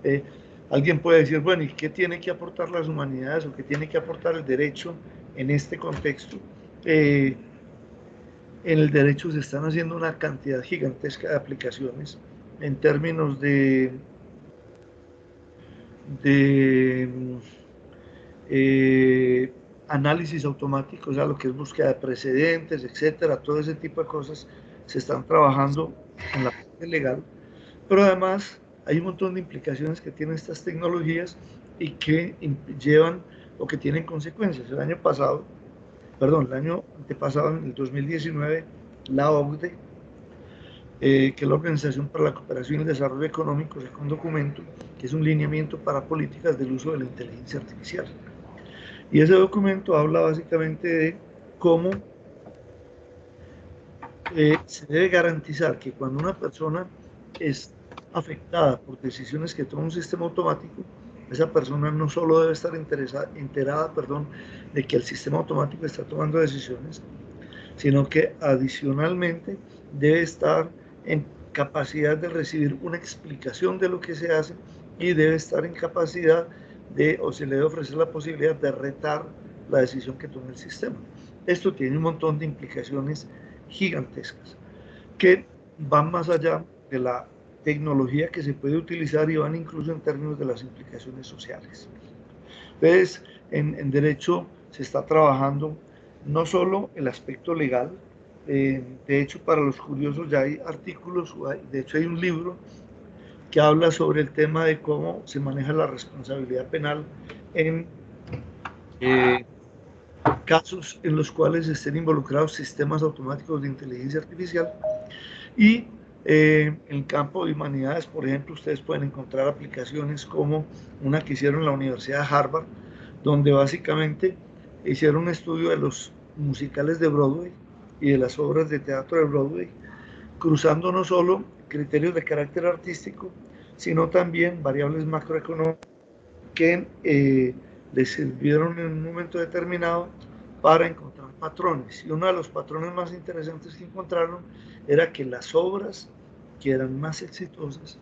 Eh, Alguien puede decir, bueno, ¿y qué tiene que aportar las humanidades o qué tiene que aportar el derecho en este contexto? Eh, en el derecho se están haciendo una cantidad gigantesca de aplicaciones en términos de eh, análisis automático, o sea, lo que es búsqueda de precedentes, etcétera, todo ese tipo de cosas se están trabajando en la parte legal, pero además hay un montón de implicaciones que tienen estas tecnologías y que llevan o que tienen consecuencias. El año pasado, perdón, el año antepasado, en el 2019, la OCDE, que es la Organización para la Cooperación y el Desarrollo Económico, sacó un documento que es un lineamiento para políticas del uso de la inteligencia artificial. Y ese documento habla básicamente de cómo se debe garantizar que cuando una persona es afectada por decisiones que toma un sistema automático, esa persona no solo debe estar enterada, perdón, de que el sistema automático está tomando decisiones, sino que adicionalmente debe estar en capacidad de recibir una explicación de lo que se hace y debe estar en capacidad de, o se le debe ofrecer la posibilidad de retar la decisión que tome el sistema. Esto tiene un montón de implicaciones gigantescas que van más allá de la tecnología que se puede utilizar y van incluso en términos de las implicaciones sociales. Entonces, en derecho se está trabajando no solo el aspecto legal, de hecho para los curiosos ya hay artículos, de hecho hay un libro que habla sobre el tema de cómo se maneja la responsabilidad penal en eh, casos en los cuales estén involucrados sistemas automáticos de inteligencia artificial y en el campo de humanidades, por ejemplo, ustedes pueden encontrar aplicaciones como una que hicieron en la Universidad de Harvard, donde básicamente hicieron un estudio de los musicales de Broadway y de las obras de teatro de Broadway, cruzando no solo criterios de carácter artístico, sino también variables macroeconómicas que les sirvieron en un momento determinado para encontrar patrones. Y uno de los patrones más interesantes que encontraron era que las obras que eran más exitosas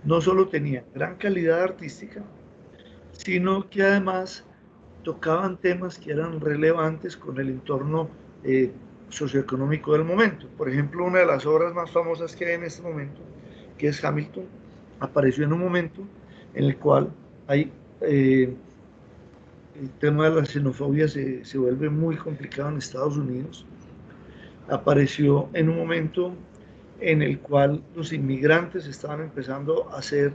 no solo tenían gran calidad artística, sino que además tocaban temas que eran relevantes con el entorno eh, socioeconómico del momento. Por ejemplo, una de las obras más famosas que hay en este momento, que es Hamilton, apareció en un momento en el cual hay el tema de la xenofobia se vuelve muy complicado en Estados Unidos. Apareció en un momento en el cual los inmigrantes estaban empezando a ser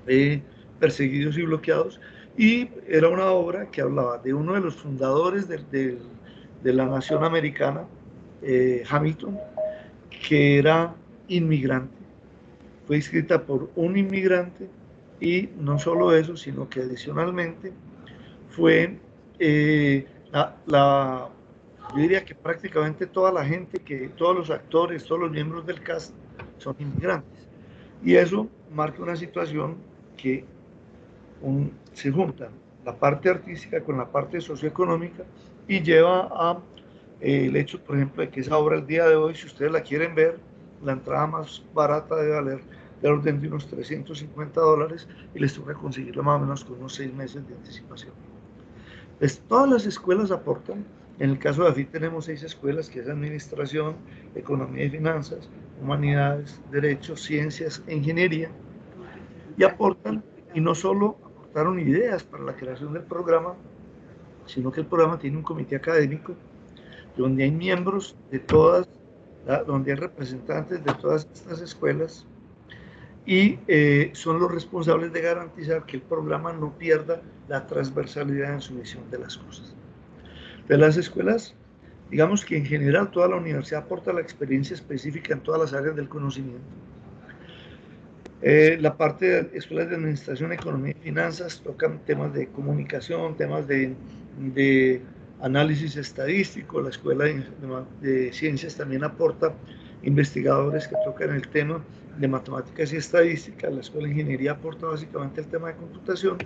eh, perseguidos y bloqueados, y era una obra que hablaba de uno de los fundadores de la nación americana, Hamilton, que era inmigrante. Fue escrita por un inmigrante y no solo eso, sino que adicionalmente fue yo diría que prácticamente toda la gente, todos los actores, todos los miembros del cast son inmigrantes. Y eso marca una situación que se junta la parte artística con la parte socioeconómica y lleva a el hecho, por ejemplo, de que esa obra el día de hoy, si ustedes la quieren ver, la entrada más barata debe valer del orden de unos $350 y les toca conseguirla más o menos con unos 6 meses de anticipación. Pues, todas las escuelas aportan. En el caso de AFIT tenemos 6 escuelas, que es Administración, Economía y Finanzas, Humanidades, Derecho, Ciencias e Ingeniería, y aportan, y no solo aportaron ideas para la creación del programa, sino que el programa tiene un comité académico donde hay miembros de todas, donde hay representantes de todas estas escuelas y son los responsables de garantizar que el programa no pierda la transversalidad en su visión de las cosas. De las escuelas, digamos que en general toda la universidad aporta la experiencia específica en todas las áreas del conocimiento. La parte de escuelas de administración, economía y finanzas tocan temas de comunicación, temas de análisis estadístico. La escuela de ciencias también aporta investigadores que tocan el tema de matemáticas y estadística. La escuela de ingeniería aporta básicamente el tema de computación,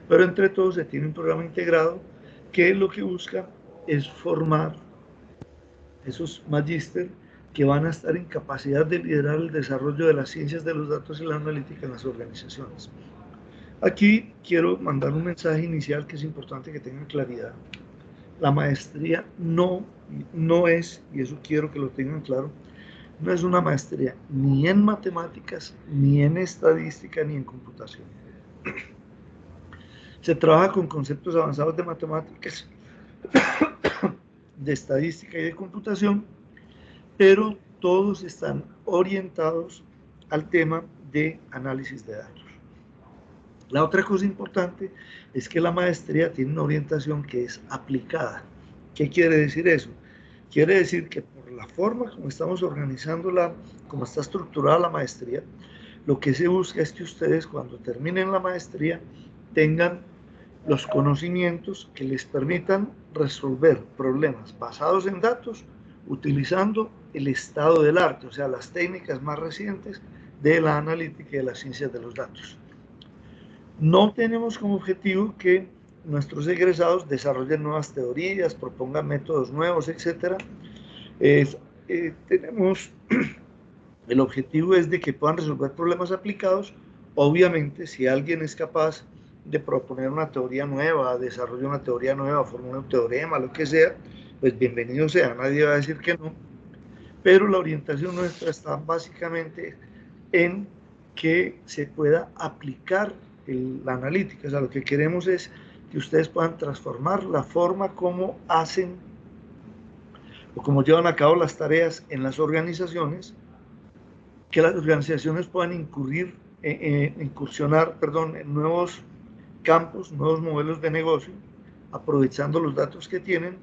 pero entre todos se tiene un programa integrado que lo que busca es formar esos magíster que van a estar en capacidad de liderar el desarrollo de las ciencias de los datos y la analítica en las organizaciones. Aquí quiero mandar un mensaje inicial que es importante que tengan claridad. La maestría no es, y eso quiero que lo tengan claro, no es una maestría ni en matemáticas, ni en estadística, ni en computación. Se trabaja con conceptos avanzados de matemáticas, de estadística y de computación, pero todos están orientados al tema de análisis de datos. La otra cosa importante es que la maestría tiene una orientación que es aplicada. ¿Qué quiere decir eso? Quiere decir que por la forma como estamos organizándola, como está estructurada la maestría, lo que se busca es que ustedes cuando terminen la maestría tengan los conocimientos que les permitan resolver problemas basados en datos utilizando el estado del arte, o sea, las técnicas más recientes de la analítica y de las ciencias de los datos. No tenemos como objetivo que nuestros egresados desarrollen nuevas teorías, propongan métodos nuevos, etc. Tenemos el objetivo es de que puedan resolver problemas aplicados. Obviamente, si alguien es capaz de proponer una teoría nueva, desarrollar una teoría nueva, formar un teorema, lo que sea, pues bienvenido sea, nadie va a decir que no. Pero la orientación nuestra está básicamente en que se pueda aplicar la analítica. O sea, lo que queremos es que ustedes puedan transformar la forma como hacen o como llevan a cabo las tareas en las organizaciones, que las organizaciones puedan incursionar en nuevos campos, nuevos modelos de negocio, aprovechando los datos que tienen,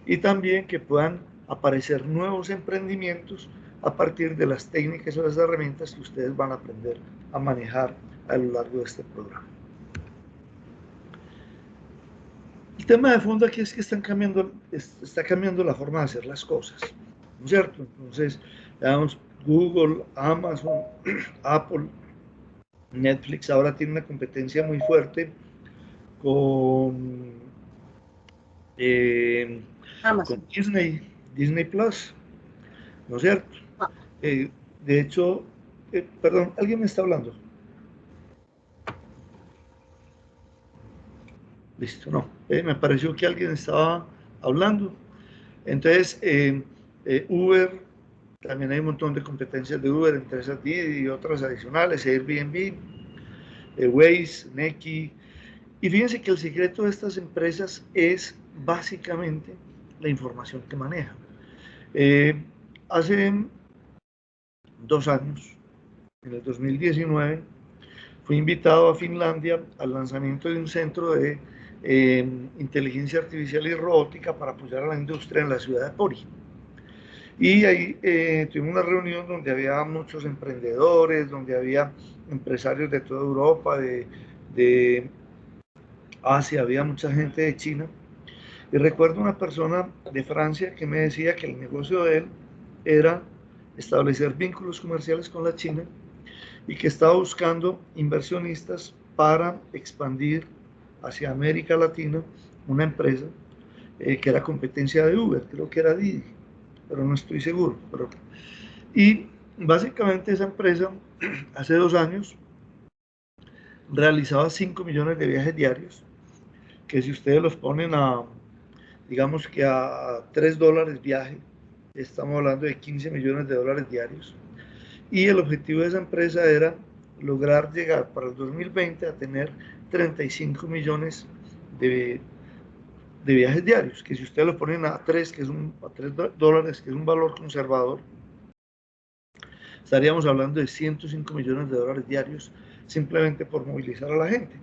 y también que puedan aparecer nuevos emprendimientos a partir de las técnicas o las herramientas que ustedes van a aprender a manejar a lo largo de este programa. El tema de fondo aquí es que está cambiando la forma de hacer las cosas, ¿no es cierto? Entonces, veamos, Google, Amazon, Apple, Netflix ahora tiene una competencia muy fuerte con, con Disney Plus, ¿no es cierto? De hecho, perdón, ¿alguien me está hablando? Listo, no. Me pareció que alguien estaba hablando. Entonces, Uber, también hay un montón de competencias de Uber, entre esas Didi y otras adicionales, Airbnb, Waze, Neki. Y fíjense que el secreto de estas empresas es básicamente la información que manejan. Hace 2 años, en el 2019, fui invitado a Finlandia al lanzamiento de un centro de inteligencia artificial y robótica para apoyar a la industria en la ciudad de Pori. Y ahí tuvimos una reunión donde había muchos emprendedores, donde había empresarios de toda Europa, de Asia, había mucha gente de China. Y recuerdo una persona de Francia que me decía que el negocio de él era establecer vínculos comerciales con la China y que estaba buscando inversionistas para expandir hacia América Latina una empresa que era competencia de Uber, creo que era Didi, pero no estoy seguro. Y básicamente esa empresa hace 2 años realizaba 5 millones de viajes diarios, que si ustedes los ponen a, digamos que a $3 viaje, estamos hablando de 15 millones de dólares diarios. Y el objetivo de esa empresa era lograr llegar para el 2020 a tener 35 millones de viajes diarios, que si ustedes lo ponen a 3, que es a $3, que es un valor conservador, estaríamos hablando de 105 millones de dólares diarios simplemente por movilizar a la gente.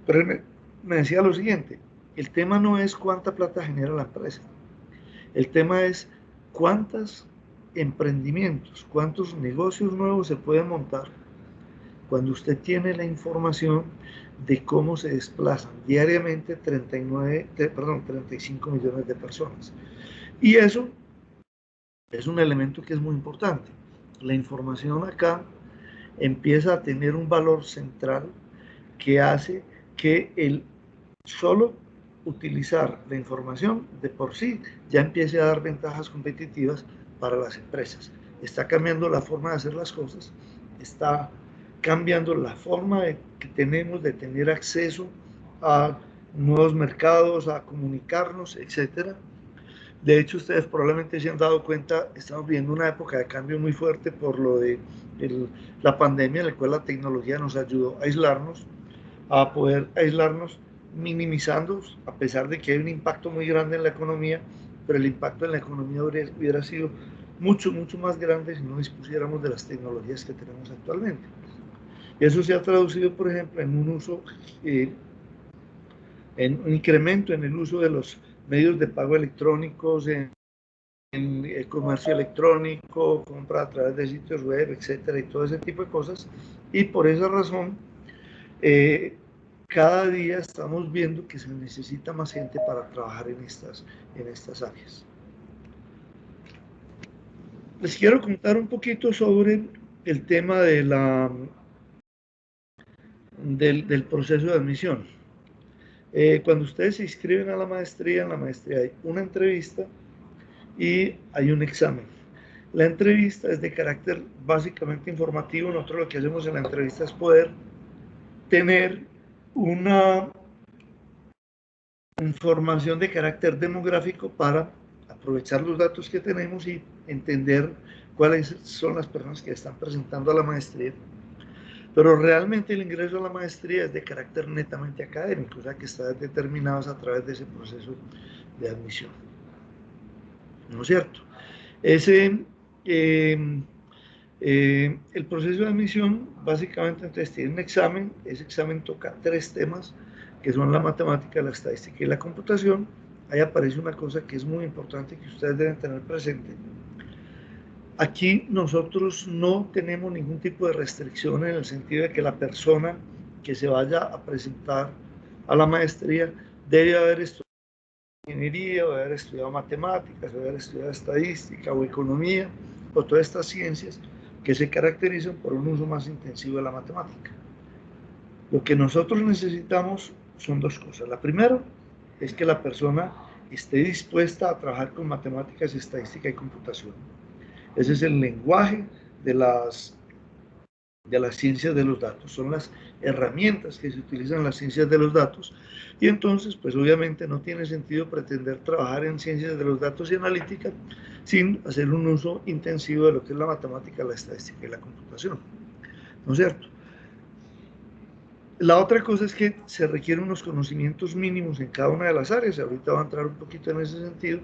Pero él me decía lo siguiente, el tema no es cuánta plata genera la empresa, el tema es cuántos emprendimientos, cuántos negocios nuevos se pueden montar cuando usted tiene la información de cómo se desplazan diariamente 35 millones de personas. Y eso es un elemento que es muy importante. La información acá empieza a tener un valor central que hace que el solo utilizar la información de por sí ya empiece a dar ventajas competitivas para las empresas. Está cambiando la forma de hacer las cosas, está cambiando la forma que tenemos de tener acceso a nuevos mercados, a comunicarnos, etcétera. De hecho, ustedes probablemente se han dado cuenta, estamos viviendo una época de cambio muy fuerte por lo de la pandemia, en la cual la tecnología nos ayudó a aislarnos, a poder aislarnos minimizando, a pesar de que hay un impacto muy grande en la economía, pero el impacto en la economía hubiera sido mucho, mucho más grande si no dispusiéramos de las tecnologías que tenemos actualmente. Y eso se ha traducido, por ejemplo, en un uso, en un incremento en el uso de los medios de pago electrónicos, en el comercio electrónico, compra a través de sitios web, etcétera, y todo ese tipo de cosas. Y por esa razón, cada día estamos viendo que se necesita más gente para trabajar en estas áreas. Les quiero contar un poquito sobre el tema de del proceso de admisión. Cuando ustedes se inscriben a la maestría, en la maestría hay una entrevista y hay un examen. La entrevista es de carácter básicamente informativo. Nosotros lo que hacemos en la entrevista es poder tener una información de carácter demográfico para aprovechar los datos que tenemos y entender cuáles son las personas que están presentando a la maestría. Pero realmente el ingreso a la maestría es de carácter netamente académico, o sea que está determinado a través de ese proceso de admisión. ¿No es cierto? El proceso de admisión básicamente entonces tiene un examen. Ese examen toca 3 temas que son la matemática, la estadística y la computación. Ahí aparece una cosa que es muy importante que ustedes deben tener presente. Aquí nosotros no tenemos ningún tipo de restricción en el sentido de que la persona que se vaya a presentar a la maestría debe haber estudiado ingeniería, o haber estudiado matemáticas, o haber estudiado estadística o economía, o todas estas ciencias que se caracterizan por un uso más intensivo de la matemática. Lo que nosotros necesitamos son 2 cosas. La primera es que la persona esté dispuesta a trabajar con matemáticas, estadística y computación. Ese es el lenguaje de las ciencias de los datos, son las herramientas que se utilizan en las ciencias de los datos, y entonces pues obviamente no tiene sentido pretender trabajar en ciencias de los datos y analítica sin hacer un uso intensivo de lo que es la matemática, la estadística y la computación, ¿no es cierto? La otra cosa es que se requieren unos conocimientos mínimos en cada una de las áreas, ahorita va a entrar un poquito en ese sentido,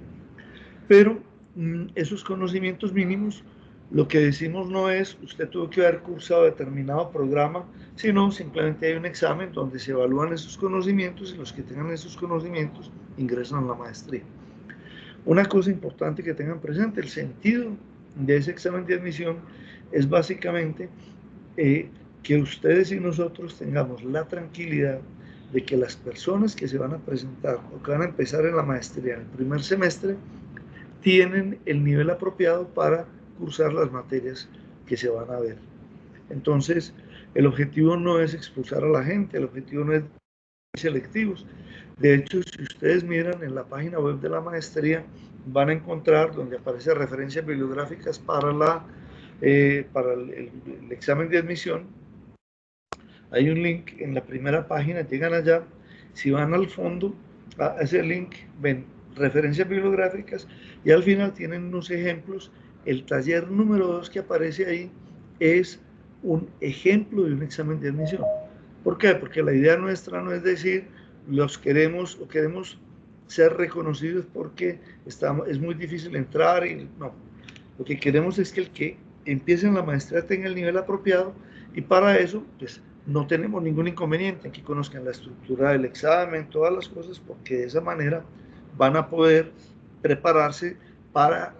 pero esos conocimientos mínimos, lo que decimos no es usted tuvo que haber cursado determinado programa, sino simplemente hay un examen donde se evalúan esos conocimientos y los que tengan esos conocimientos ingresan a la maestría. Una cosa importante que tengan presente, el sentido de ese examen de admisión es básicamente que ustedes y nosotros tengamos la tranquilidad de que las personas que se van a presentar o que van a empezar en la maestría en el primer semestre tienen el nivel apropiado para cursar las materias que se van a ver. Entonces, el objetivo no es expulsar a la gente, el objetivo no es selectivos. De hecho, si ustedes miran en la página web de la maestría, van a encontrar donde aparecen referencias bibliográficas para el examen de admisión. Hay un link en la primera página, llegan allá, si van al fondo, a ese link ven referencias bibliográficas y al final tienen unos ejemplos. El taller número 2 que aparece ahí es un ejemplo de un examen de admisión. ¿Por qué? Porque la idea nuestra no es decir los queremos o queremos ser reconocidos porque es muy difícil entrar y no. Lo que queremos es que el que empiece en la maestría tenga el nivel apropiado y para eso pues no tenemos ningún inconveniente en que conozcan la estructura del examen, todas las cosas, porque de esa manera van a poder prepararse para,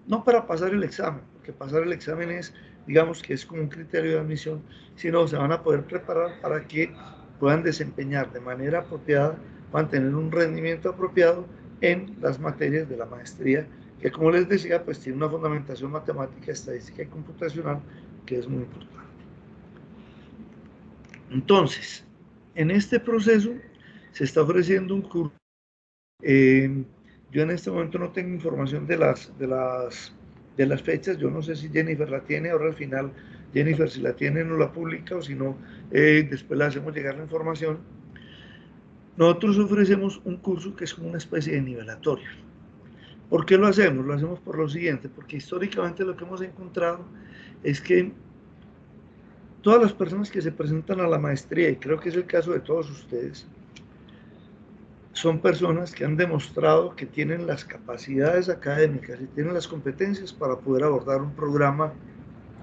no para pasar el examen, porque pasar el examen es, digamos que es como un criterio de admisión, sino se van a poder preparar para que puedan desempeñar de manera apropiada, van a tener un rendimiento apropiado en las materias de la maestría, que como les decía, pues tiene una fundamentación matemática, estadística y computacional que es muy importante. Entonces, en este proceso se está ofreciendo un curso. Yo en este momento no tengo información de las de las fechas. Yo no sé si Jennifer la tiene, ahora al final Jennifer si la tiene no la publica, o si no, después le hacemos llegar la información. Nosotros ofrecemos un curso que es como una especie de nivelatorio. ¿Por qué lo hacemos? Lo hacemos por lo siguiente, porque históricamente lo que hemos encontrado es que todas las personas que se presentan a la maestría, y creo que es el caso de todos ustedes, son personas que han demostrado que tienen las capacidades académicas y tienen las competencias para poder abordar un programa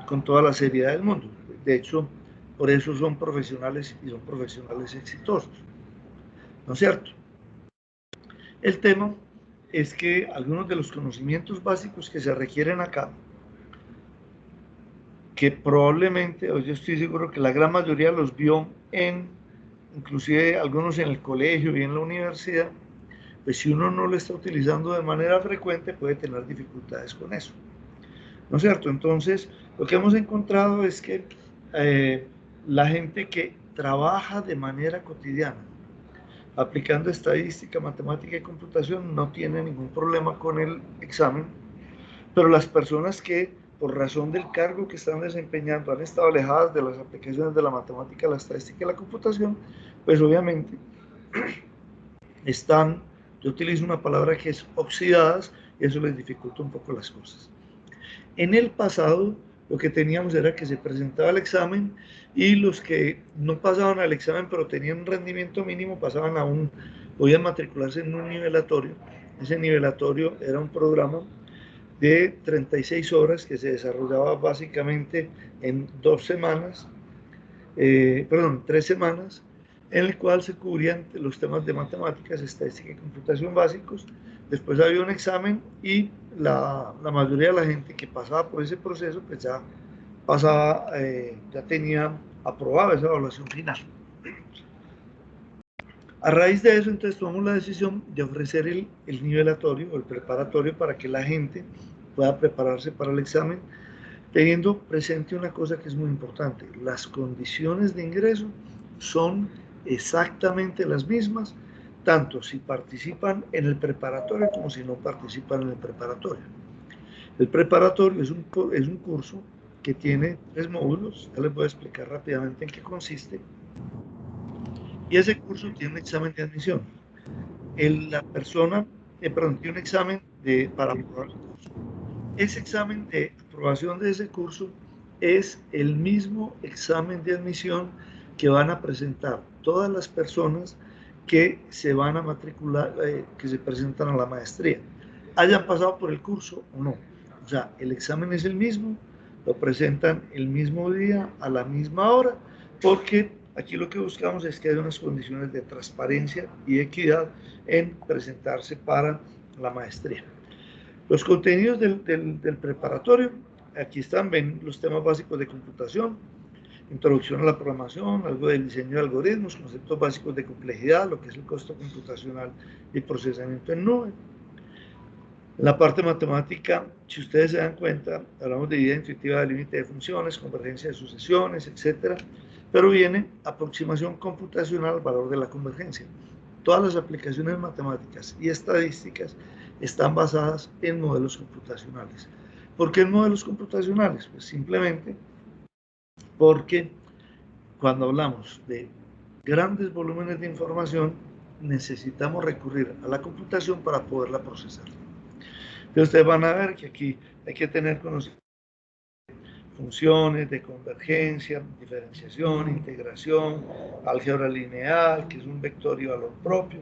con toda la seriedad del mundo. De hecho, por eso son profesionales y son profesionales exitosos, ¿no es cierto? El tema es que algunos de los conocimientos básicos que se requieren acá, que probablemente, o yo estoy seguro que la gran mayoría los vio inclusive algunos en el colegio y en la universidad, pues si uno no lo está utilizando de manera frecuente puede tener dificultades con eso, ¿no es cierto? Entonces, lo que hemos encontrado es que la gente que trabaja de manera cotidiana, aplicando estadística, matemática y computación, no tiene ningún problema con el examen, pero las personas que por razón del cargo que están desempeñando han estado alejadas de las aplicaciones de la matemática, la estadística y la computación, pues obviamente están, yo utilizo una palabra que es oxidadas, y eso les dificulta un poco las cosas. En el pasado lo que teníamos era que se presentaba el examen y los que no pasaban al examen pero tenían un rendimiento mínimo pasaban podían matricularse en un nivelatorio. Ese nivelatorio era un programa de 36 horas que se desarrollaba básicamente en 2 semanas, 3 semanas, en el cual se cubrían los temas de matemáticas, estadística y computación básicos. Después había un examen y la mayoría de la gente que pasaba por ese proceso, pues ya pasaba, ya tenía aprobada esa evaluación final. A raíz de eso, entonces tomamos la decisión de ofrecer el nivelatorio o el preparatorio para que la gente pueda prepararse para el examen, teniendo presente una cosa que es muy importante: las condiciones de ingreso son exactamente las mismas, tanto si participan en el preparatorio como si no participan en el preparatorio. El preparatorio es un curso que tiene 3 módulos, ya les voy a explicar rápidamente en qué consiste, y ese curso tiene un examen de admisión. La persona, tiene un examen para aprobar el curso. Ese examen de aprobación de ese curso es el mismo examen de admisión que van a presentar todas las personas que se van a matricular, que se presentan a la maestría, hayan pasado por el curso o no. O sea, el examen es el mismo, lo presentan el mismo día, a la misma hora, porque aquí lo que buscamos es que haya unas condiciones de transparencia y equidad en presentarse para la maestría. Los contenidos del preparatorio, aquí están, ven los temas básicos de computación, introducción a la programación, algo del diseño de algoritmos, conceptos básicos de complejidad, lo que es el costo computacional y procesamiento en nube. En la parte matemática, si ustedes se dan cuenta, hablamos de idea intuitiva de límite de funciones, convergencia de sucesiones, etc. Pero viene aproximación computacional al valor de la convergencia. Todas las aplicaciones matemáticas y estadísticas están basadas en modelos computacionales. ¿Por qué en modelos computacionales? Pues simplemente porque cuando hablamos de grandes volúmenes de información, necesitamos recurrir a la computación para poderla procesar. Entonces ustedes van a ver que aquí hay que tener conocimiento de funciones, de convergencia, diferenciación, integración, álgebra lineal, que es un vector y valor propio,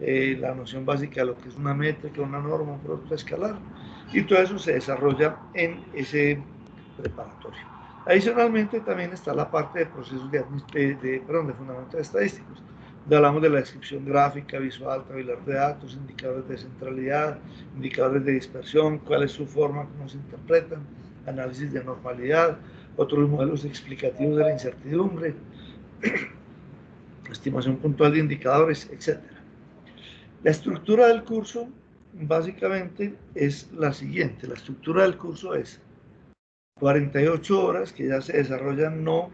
la noción básica de lo que es una métrica, una norma, un producto escalar, y todo eso se desarrolla en ese preparatorio. Adicionalmente también está la parte de procesos de fundamentos estadísticos, donde hablamos de la descripción gráfica, visual, tabular de datos, indicadores de centralidad, indicadores de dispersión, cuál es su forma, cómo se interpretan, análisis de normalidad, otros modelos explicativos de la incertidumbre, estimación puntual de indicadores, etc. La estructura del curso básicamente es la siguiente. La estructura del curso es 48 horas que ya se desarrollan no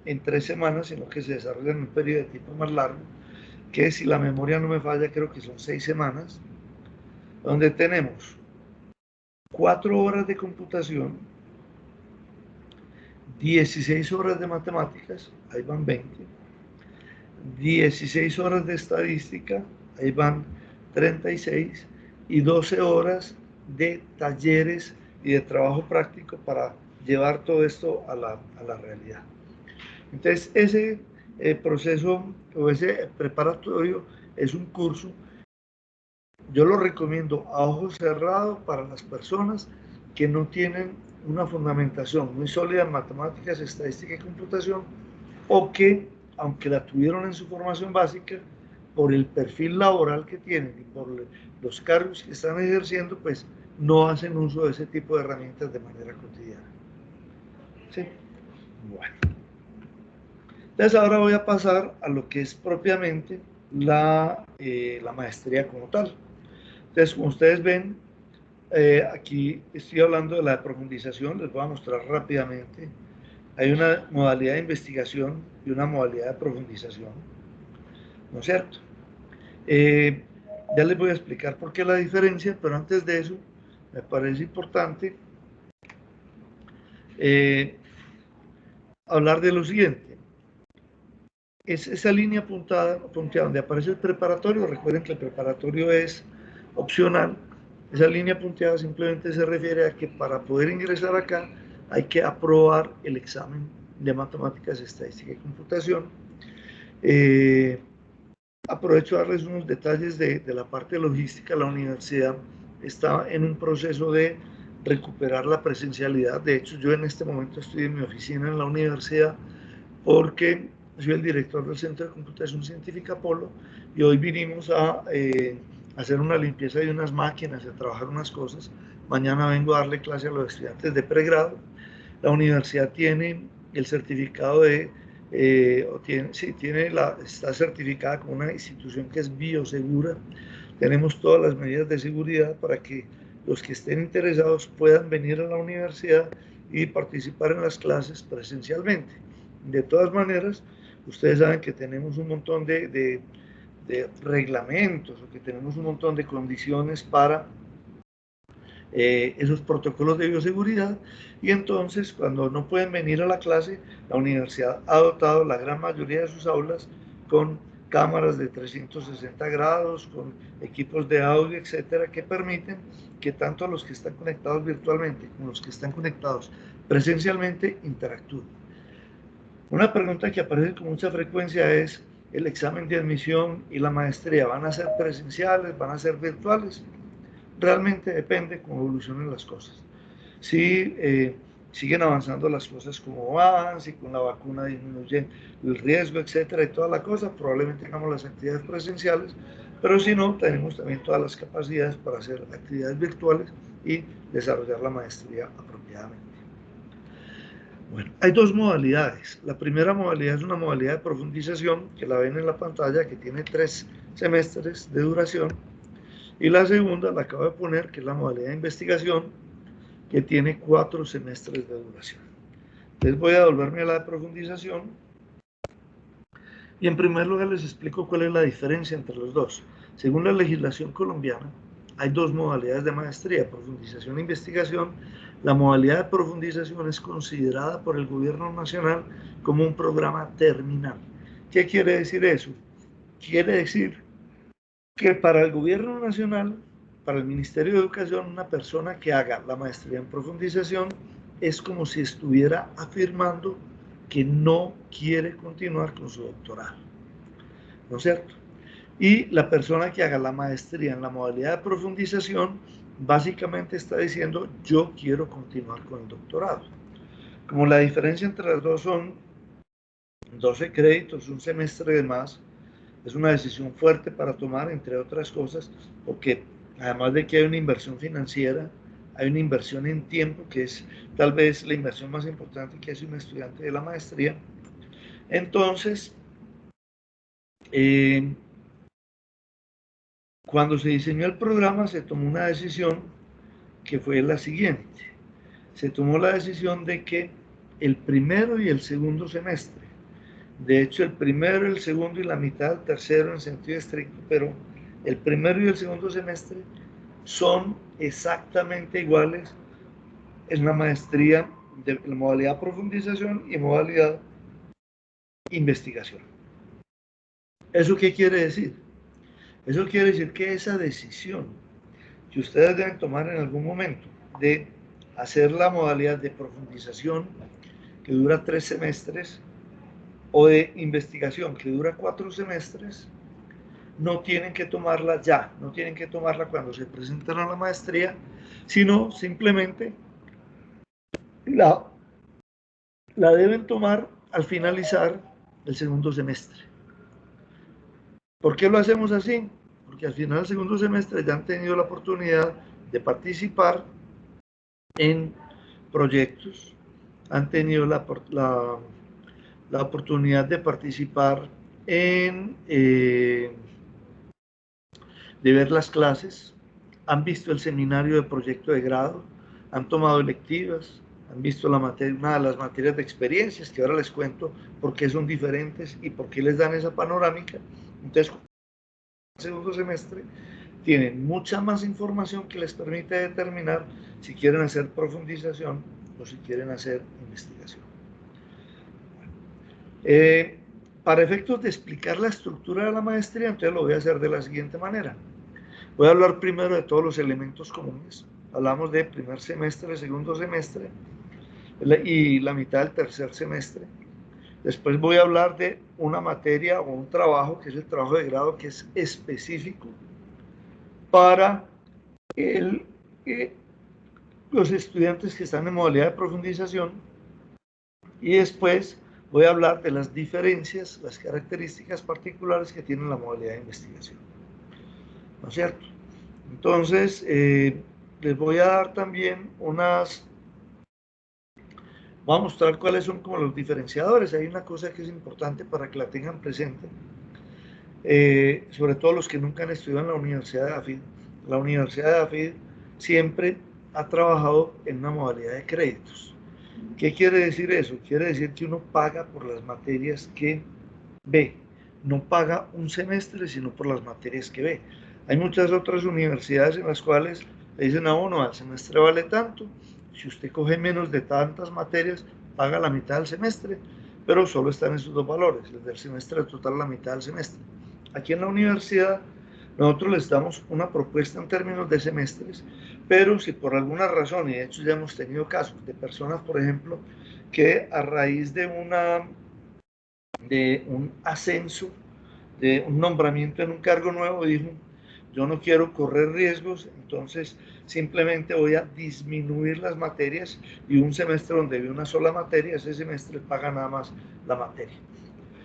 en 3 semanas, sino que se desarrollan en un periodo de tiempo más largo, que si la memoria no me falla creo que son 6 semanas, donde tenemos 4 horas de computación, 16 horas de matemáticas, ahí van 20, 16 horas de estadística, ahí van 36, y 12 horas de talleres y de trabajo práctico para llevar todo esto a la realidad. Entonces, ese proceso o ese preparatorio es un curso, yo lo recomiendo a ojo cerrado para las personas que no tienen una fundamentación muy sólida en matemáticas, estadística y computación, o que, aunque la tuvieron en su formación básica, por el perfil laboral que tienen y por los cargos que están ejerciendo, pues no hacen uso de ese tipo de herramientas de manera cotidiana. ¿Sí? Bueno. Entonces ahora voy a pasar a lo que es propiamente la maestría como tal. Entonces, como ustedes ven, aquí estoy hablando de la profundización, les voy a mostrar rápidamente. Hay una modalidad de investigación y una modalidad de profundización, ¿no es cierto? Ya les voy a explicar por qué la diferencia, pero antes de eso, me parece importante hablar de lo siguiente. Es esa línea punteada donde aparece el preparatorio. Recuerden que el preparatorio es opcional. Esa línea punteada simplemente se refiere a que para poder ingresar acá hay que aprobar el examen de matemáticas, estadística y computación. Aprovecho a darles unos detalles de la parte logística. La universidad está en un proceso de recuperar la presencialidad. De hecho, yo en este momento estoy en mi oficina en la universidad porque soy el director del Centro de Computación Científica Polo, y hoy vinimos a hacer una limpieza de unas máquinas y a trabajar unas cosas. Mañana vengo a darle clase a los estudiantes de pregrado. La universidad tiene el certificado de, está certificada como una institución que es biosegura. Tenemos todas las medidas de seguridad para que los que estén interesados puedan venir a la universidad y participar en las clases presencialmente. De todas maneras, ustedes saben que tenemos un montón de reglamentos, o que tenemos un montón de condiciones para esos protocolos de bioseguridad, y entonces cuando no pueden venir a la clase, la universidad ha dotado la gran mayoría de sus aulas con cámaras de 360 grados, con equipos de audio, etcétera, que permiten que tanto los que están conectados virtualmente como los que están conectados presencialmente interactúen. Una pregunta que aparece con mucha frecuencia es: ¿el examen de admisión y la maestría van a ser presenciales, van a ser virtuales? Realmente depende cómo evolucionen las cosas. Si siguen avanzando las cosas como van, si con la vacuna disminuye el riesgo, etcétera, y toda la cosa, probablemente tengamos las actividades presenciales, pero si no, tenemos también todas las capacidades para hacer actividades virtuales y desarrollar la maestría apropiadamente. Bueno, hay dos modalidades. La primera modalidad es una modalidad de profundización, que la ven en la pantalla, que tiene 3 semestres de duración. Y la segunda la acabo de poner, que es la modalidad de investigación, que tiene 4 semestres de duración. Les voy a volverme a la de profundización. Y en primer lugar les explico cuál es la diferencia entre los dos. Según la legislación colombiana, hay dos modalidades de maestría: profundización e investigación. La modalidad de profundización es considerada por el gobierno nacional como un programa terminal. ¿Qué quiere decir eso? Quiere decir que para el gobierno nacional, para el Ministerio de Educación, una persona que haga la maestría en profundización es como si estuviera afirmando que no quiere continuar con su doctorado, ¿no es cierto? Y la persona que haga la maestría en la modalidad de profundización básicamente está diciendo: yo quiero continuar con el doctorado. Como la diferencia entre las dos son 12 créditos, un semestre de más, es una decisión fuerte para tomar, entre otras cosas, porque además de que hay una inversión financiera, hay una inversión en tiempo, que es tal vez la inversión más importante que hace un estudiante de la maestría. Entonces, cuando se diseñó el programa, se tomó una decisión que fue la siguiente. Se tomó la decisión de que el primero y el segundo semestre, de hecho el primero, el segundo y la mitad del tercero en sentido estricto, pero el primero y el segundo semestre son exactamente iguales en la maestría de la modalidad profundización y modalidad investigación. ¿Eso qué quiere decir? Eso quiere decir que esa decisión que ustedes deben tomar en algún momento de hacer la modalidad de profundización que dura 3 semestres o de investigación que dura 4 semestres, no tienen que tomarla ya, no tienen que tomarla cuando se presentan a la maestría, sino simplemente la, la deben tomar al finalizar el segundo semestre. ¿Por qué lo hacemos así? Porque al final del segundo semestre ya han tenido la oportunidad de participar en proyectos, han tenido la oportunidad de participar en, de ver las clases, han visto el seminario de proyecto de grado, han tomado electivas, han visto una de las materias de experiencias, que ahora les cuento por qué son diferentes y por qué les dan esa panorámica. Entonces, el segundo semestre tienen mucha más información que les permite determinar si quieren hacer profundización o si quieren hacer investigación. Para efectos de explicar la estructura de la maestría, entonces lo voy a hacer de la siguiente manera. Voy a hablar primero de todos los elementos comunes. Hablamos de primer semestre, segundo semestre y la mitad del tercer semestre. Después voy a hablar de una materia o un trabajo, que es el trabajo de grado, que es específico para los estudiantes que están en modalidad de profundización. Y después voy a hablar de las diferencias, las características particulares que tiene la modalidad de investigación. ¿No es cierto? Entonces, les voy a dar también voy a mostrar cuáles son como los diferenciadores. Hay una cosa que es importante para que la tengan presente, sobre todo los que nunca han estudiado en la Universidad de AFID. La Universidad de AFID siempre ha trabajado en una modalidad de créditos. ¿Qué quiere decir eso? Quiere decir que uno paga por las materias que ve, no paga un semestre, sino por las materias que ve. Hay muchas otras universidades en las cuales le dicen a uno, al semestre vale tanto, si usted coge menos de tantas materias, paga la mitad del semestre, pero solo están esos dos valores, el del semestre total, la mitad del semestre. Aquí en la universidad nosotros les damos una propuesta en términos de semestres, pero si por alguna razón, y de hecho ya hemos tenido casos de personas, por ejemplo, que a raíz de un ascenso, de un nombramiento en un cargo nuevo, dijo, yo no quiero correr riesgos, entonces simplemente voy a disminuir las materias y un semestre donde vi una sola materia, ese semestre paga nada más la materia.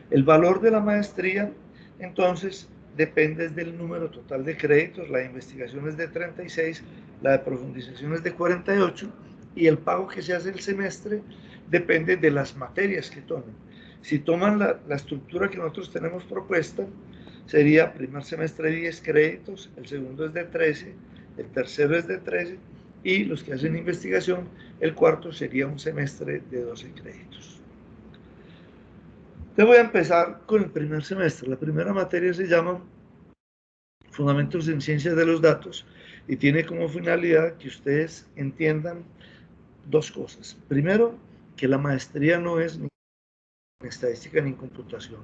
El valor de la maestría, entonces, depende del número total de créditos. La de investigación es de 36, la de profundización es de 48 y el pago que se hace el semestre depende de las materias que tomen. Si toman la estructura que nosotros tenemos propuesta, sería primer semestre 10 créditos, el segundo es de 13, el tercero es de 13 y los que hacen investigación, el cuarto sería un semestre de 12 créditos. Te voy a empezar con el primer semestre. La primera materia se llama Fundamentos en Ciencias de los Datos y tiene como finalidad que ustedes entiendan dos cosas. Primero, que la maestría no es ni en estadística ni en computación.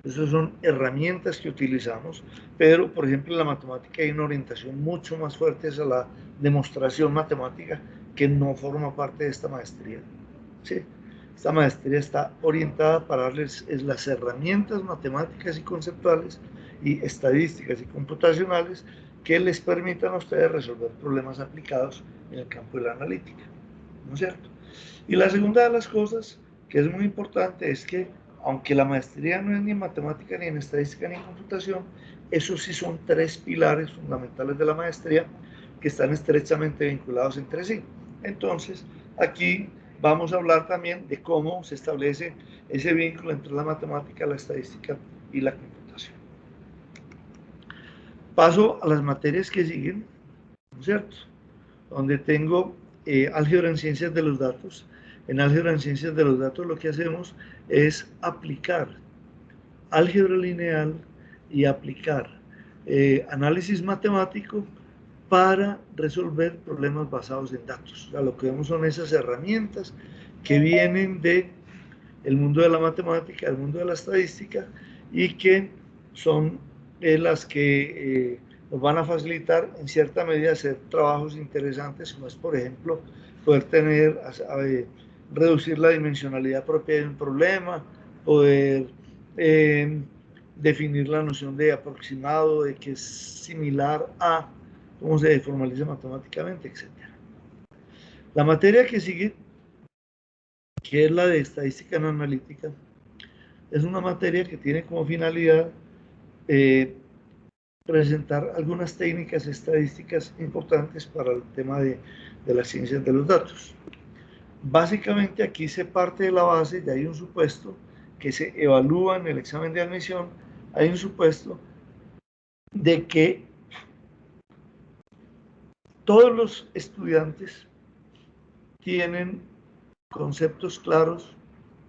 Esas son herramientas que utilizamos, pero por ejemplo en la matemática hay una orientación mucho más fuerte hacia la demostración matemática que no forma parte de esta maestría. ¿Sí? Esta maestría está orientada para darles las herramientas matemáticas y conceptuales y estadísticas y computacionales que les permitan a ustedes resolver problemas aplicados en el campo de la analítica. ¿No es cierto? Y la segunda de las cosas que es muy importante es que, aunque la maestría no es ni en matemática, ni en estadística, ni en computación, esos sí son tres pilares fundamentales de la maestría que están estrechamente vinculados entre sí. Entonces, aquí vamos a hablar también de cómo se establece ese vínculo entre la matemática, la estadística y la computación. Paso a las materias que siguen, ¿no es cierto? Donde tengo álgebra en ciencias de los datos. En álgebra en ciencias de los datos lo que hacemos es aplicar álgebra lineal y aplicar análisis matemático para resolver problemas basados en datos. O sea, lo que vemos son esas herramientas que vienen del mundo de la matemática, del mundo de la estadística, y que son las que nos van a facilitar en cierta medida hacer trabajos interesantes, como es, por ejemplo, poder tener, reducir la dimensionalidad propia de un problema, poder definir la noción de aproximado, de que es similar a cómo se formaliza matemáticamente, etc. La materia que sigue, que es la de estadística no analítica, es una materia que tiene como finalidad presentar algunas técnicas estadísticas importantes para el tema de las ciencias de los datos. Básicamente aquí se parte de la base, de hay un supuesto que se evalúa en el examen de admisión, hay un supuesto de que todos los estudiantes tienen conceptos claros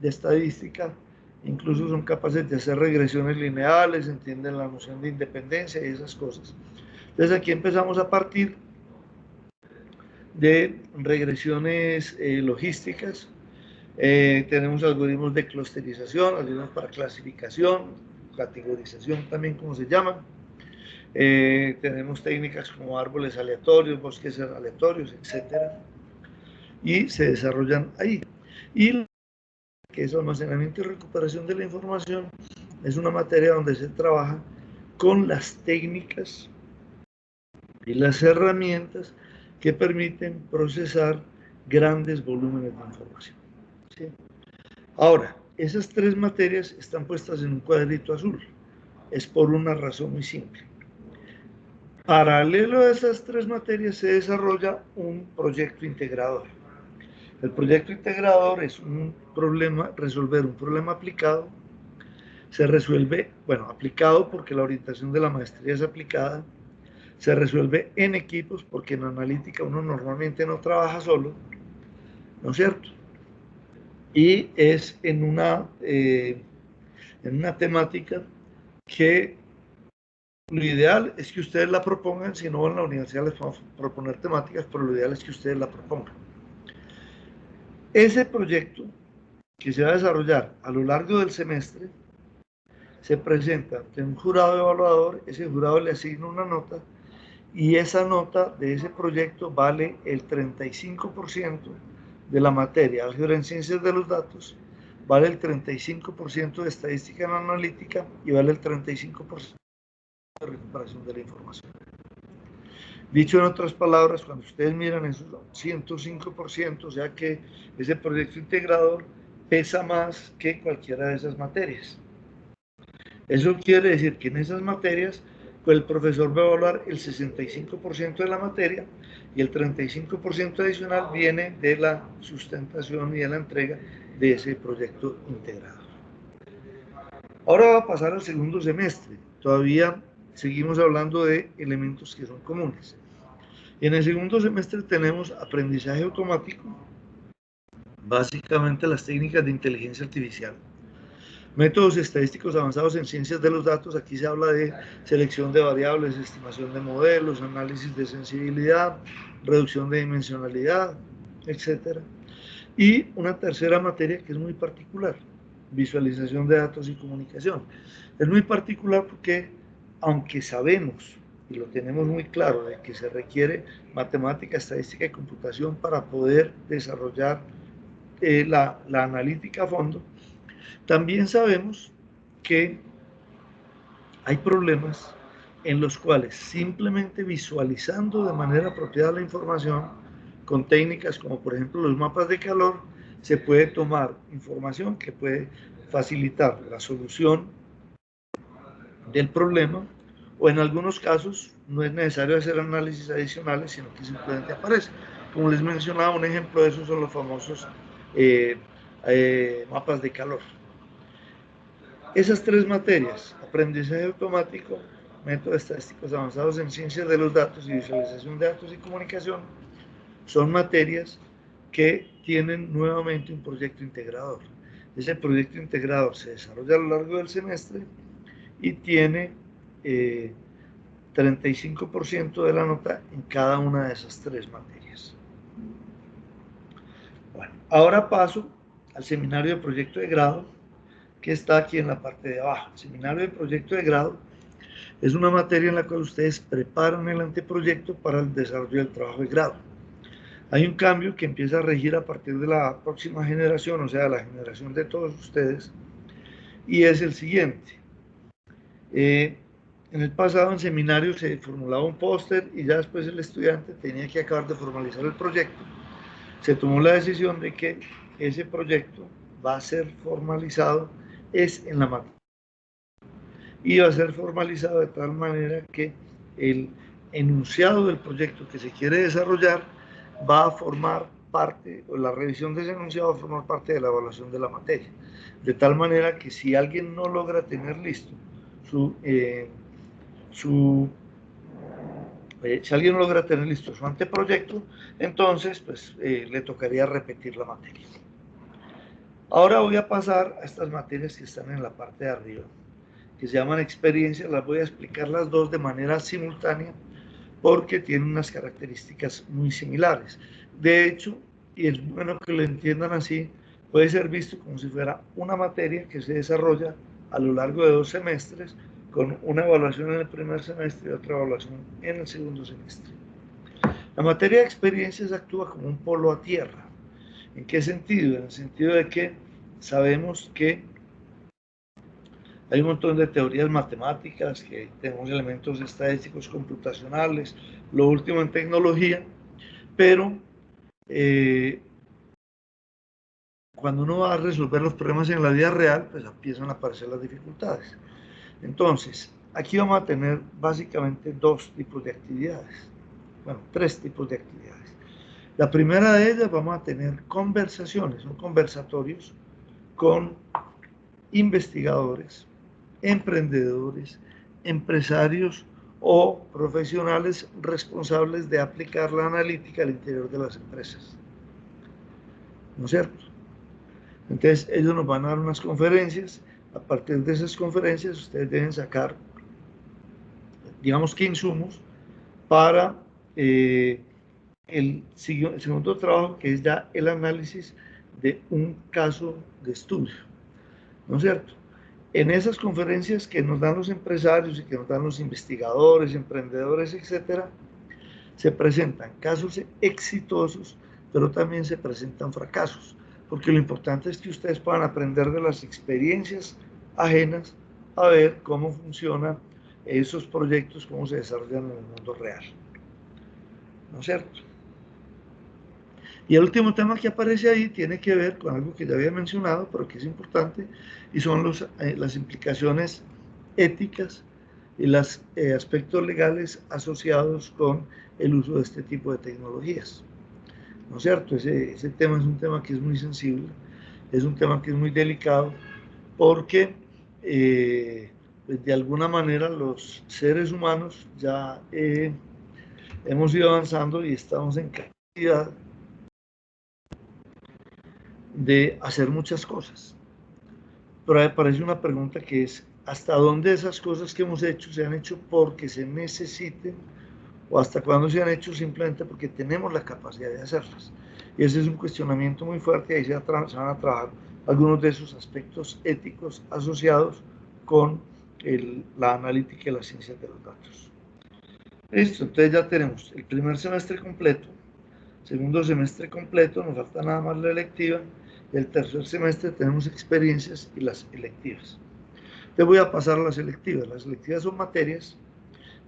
de estadística, incluso son capaces de hacer regresiones lineales, entienden la noción de independencia y esas cosas. Entonces aquí empezamos a partir de regresiones logísticas, tenemos algoritmos de clusterización, algoritmos para clasificación, categorización también como se llaman, tenemos técnicas como árboles aleatorios, bosques aleatorios, etcétera, y se desarrollan ahí. Y que es almacenamiento y recuperación de la información, es una materia donde se trabaja con las técnicas y las herramientas que permiten procesar grandes volúmenes de información. ¿Sí? Ahora, esas tres materias están puestas en un cuadrito azul. Es por una razón muy simple. Paralelo a esas tres materias se desarrolla un proyecto integrador. El proyecto integrador es un problema, resolver un problema aplicado. Se resuelve, bueno, aplicado porque la orientación de la maestría es aplicada. Se resuelve en equipos porque en analítica uno normalmente no trabaja solo, ¿no es cierto? Y es en una temática que lo ideal es que ustedes la propongan, si no en la universidad les vamos a proponer temáticas, pero lo ideal es que ustedes la propongan. Ese proyecto que se va a desarrollar a lo largo del semestre se presenta ante un jurado evaluador, ese jurado le asigna una nota y esa nota de ese proyecto vale el 35% de la materia álgebra en ciencias de los datos, vale el 35% de estadística en analítica y vale el 35% de recuperación de la información. Dicho en otras palabras, cuando ustedes miran esos 105%, o sea que ese proyecto integrador pesa más que cualquiera de esas materias. Eso quiere decir que en esas materias, pues el profesor va a evaluar el 65% de la materia y el 35% adicional viene de la sustentación y de la entrega de ese proyecto integrado. Ahora va a pasar al segundo semestre. Todavía seguimos hablando de elementos que son comunes. En el segundo semestre tenemos aprendizaje automático, básicamente las técnicas de inteligencia artificial. Métodos estadísticos avanzados en ciencias de los datos, aquí se habla de selección de variables, estimación de modelos, análisis de sensibilidad, reducción de dimensionalidad, etc. Y una tercera materia que es muy particular, visualización de datos y comunicación. Es muy particular porque, aunque sabemos y lo tenemos muy claro de que se requiere matemática, estadística y computación para poder desarrollar la analítica a fondo, también sabemos que hay problemas en los cuales simplemente visualizando de manera apropiada la información con técnicas como por ejemplo los mapas de calor, se puede tomar información que puede facilitar la solución del problema, o en algunos casos no es necesario hacer análisis adicionales, sino que simplemente aparece. Como les mencionaba, un ejemplo de eso son los famosos mapas de calor. Esas tres materias, aprendizaje automático, métodos estadísticos avanzados en ciencias de los datos y visualización de datos y comunicación, son materias que tienen nuevamente un proyecto integrador. Ese proyecto integrador se desarrolla a lo largo del semestre y tiene 35% de la nota en cada una de esas 3 materias. Bueno, ahora paso al seminario de proyecto de grado, que está aquí en la parte de abajo. El seminario de proyecto de grado es una materia en la cual ustedes preparan el anteproyecto para el desarrollo del trabajo de grado. Hay un cambio que empieza a regir a partir de la próxima generación, o sea, la generación de todos ustedes, y es el siguiente. En el pasado en seminario se formulaba un póster y ya después el estudiante tenía que acabar de formalizar el proyecto. Se tomó la decisión de que ese proyecto va a ser formalizado es en la materia. Y va a ser formalizado de tal manera que el enunciado del proyecto que se quiere desarrollar va a formar parte, o la revisión de ese enunciado va a formar parte de la evaluación de la materia. De tal manera que si alguien no logra tener listo si alguien no logra tener listo su anteproyecto, entonces pues le tocaría repetir la materia. Ahora voy a pasar a estas materias que están en la parte de arriba, que se llaman experiencias. Las voy a explicar las dos de manera simultánea porque tienen unas características muy similares. De hecho, y es bueno que lo entiendan así, puede ser visto como si fuera una materia que se desarrolla a lo largo de 2 semestres, con una evaluación en el primer semestre y otra evaluación en el segundo semestre. La materia de experiencias actúa como un polo a tierra. ¿En qué sentido? En el sentido de que sabemos que hay un montón de teorías matemáticas, que tenemos elementos estadísticos computacionales, lo último en tecnología, pero cuando uno va a resolver los problemas en la vida real, pues empiezan a aparecer las dificultades. Entonces, aquí vamos a tener básicamente 2 tipos de actividades, bueno, 3 tipos de actividades. La primera de ellas vamos a tener conversaciones, son conversatorios con investigadores, emprendedores, empresarios o profesionales responsables de aplicar la analítica al interior de las empresas. ¿No es cierto? Entonces, ellos nos van a dar unas conferencias. A partir de esas conferencias, ustedes deben sacar, digamos que insumos para el segundo trabajo, que es ya el análisis de un caso de estudio. ¿No es cierto? En esas conferencias que nos dan los empresarios y que nos dan los investigadores, emprendedores, etcétera, se presentan casos exitosos, pero también se presentan fracasos, porque lo importante es que ustedes puedan aprender de las experiencias ajenas a ver cómo funcionan esos proyectos, cómo se desarrollan en el mundo real. ¿No es cierto? Y el último tema que aparece ahí tiene que ver con algo que ya había mencionado, pero que es importante, y son las implicaciones éticas y los aspectos legales asociados con el uso de este tipo de tecnologías. ¿No es cierto? Ese tema es un tema que es muy sensible, es un tema que es muy delicado, porque pues de alguna manera los seres humanos ya hemos ido avanzando y estamos en capacidad de hacer muchas cosas. Pero me parece una pregunta que es, ¿hasta dónde esas cosas que hemos hecho se han hecho porque se necesiten o hasta cuándo se han hecho simplemente porque tenemos la capacidad de hacerlas? Y ese es un cuestionamiento muy fuerte y ahí se van a trabajar algunos de esos aspectos éticos asociados con la analítica y las ciencias de los datos. Listo, entonces ya tenemos el primer semestre completo, segundo semestre completo, nos falta nada más la electiva. El tercer semestre tenemos experiencias y las electivas. Te voy a pasar a las electivas. Las electivas son materias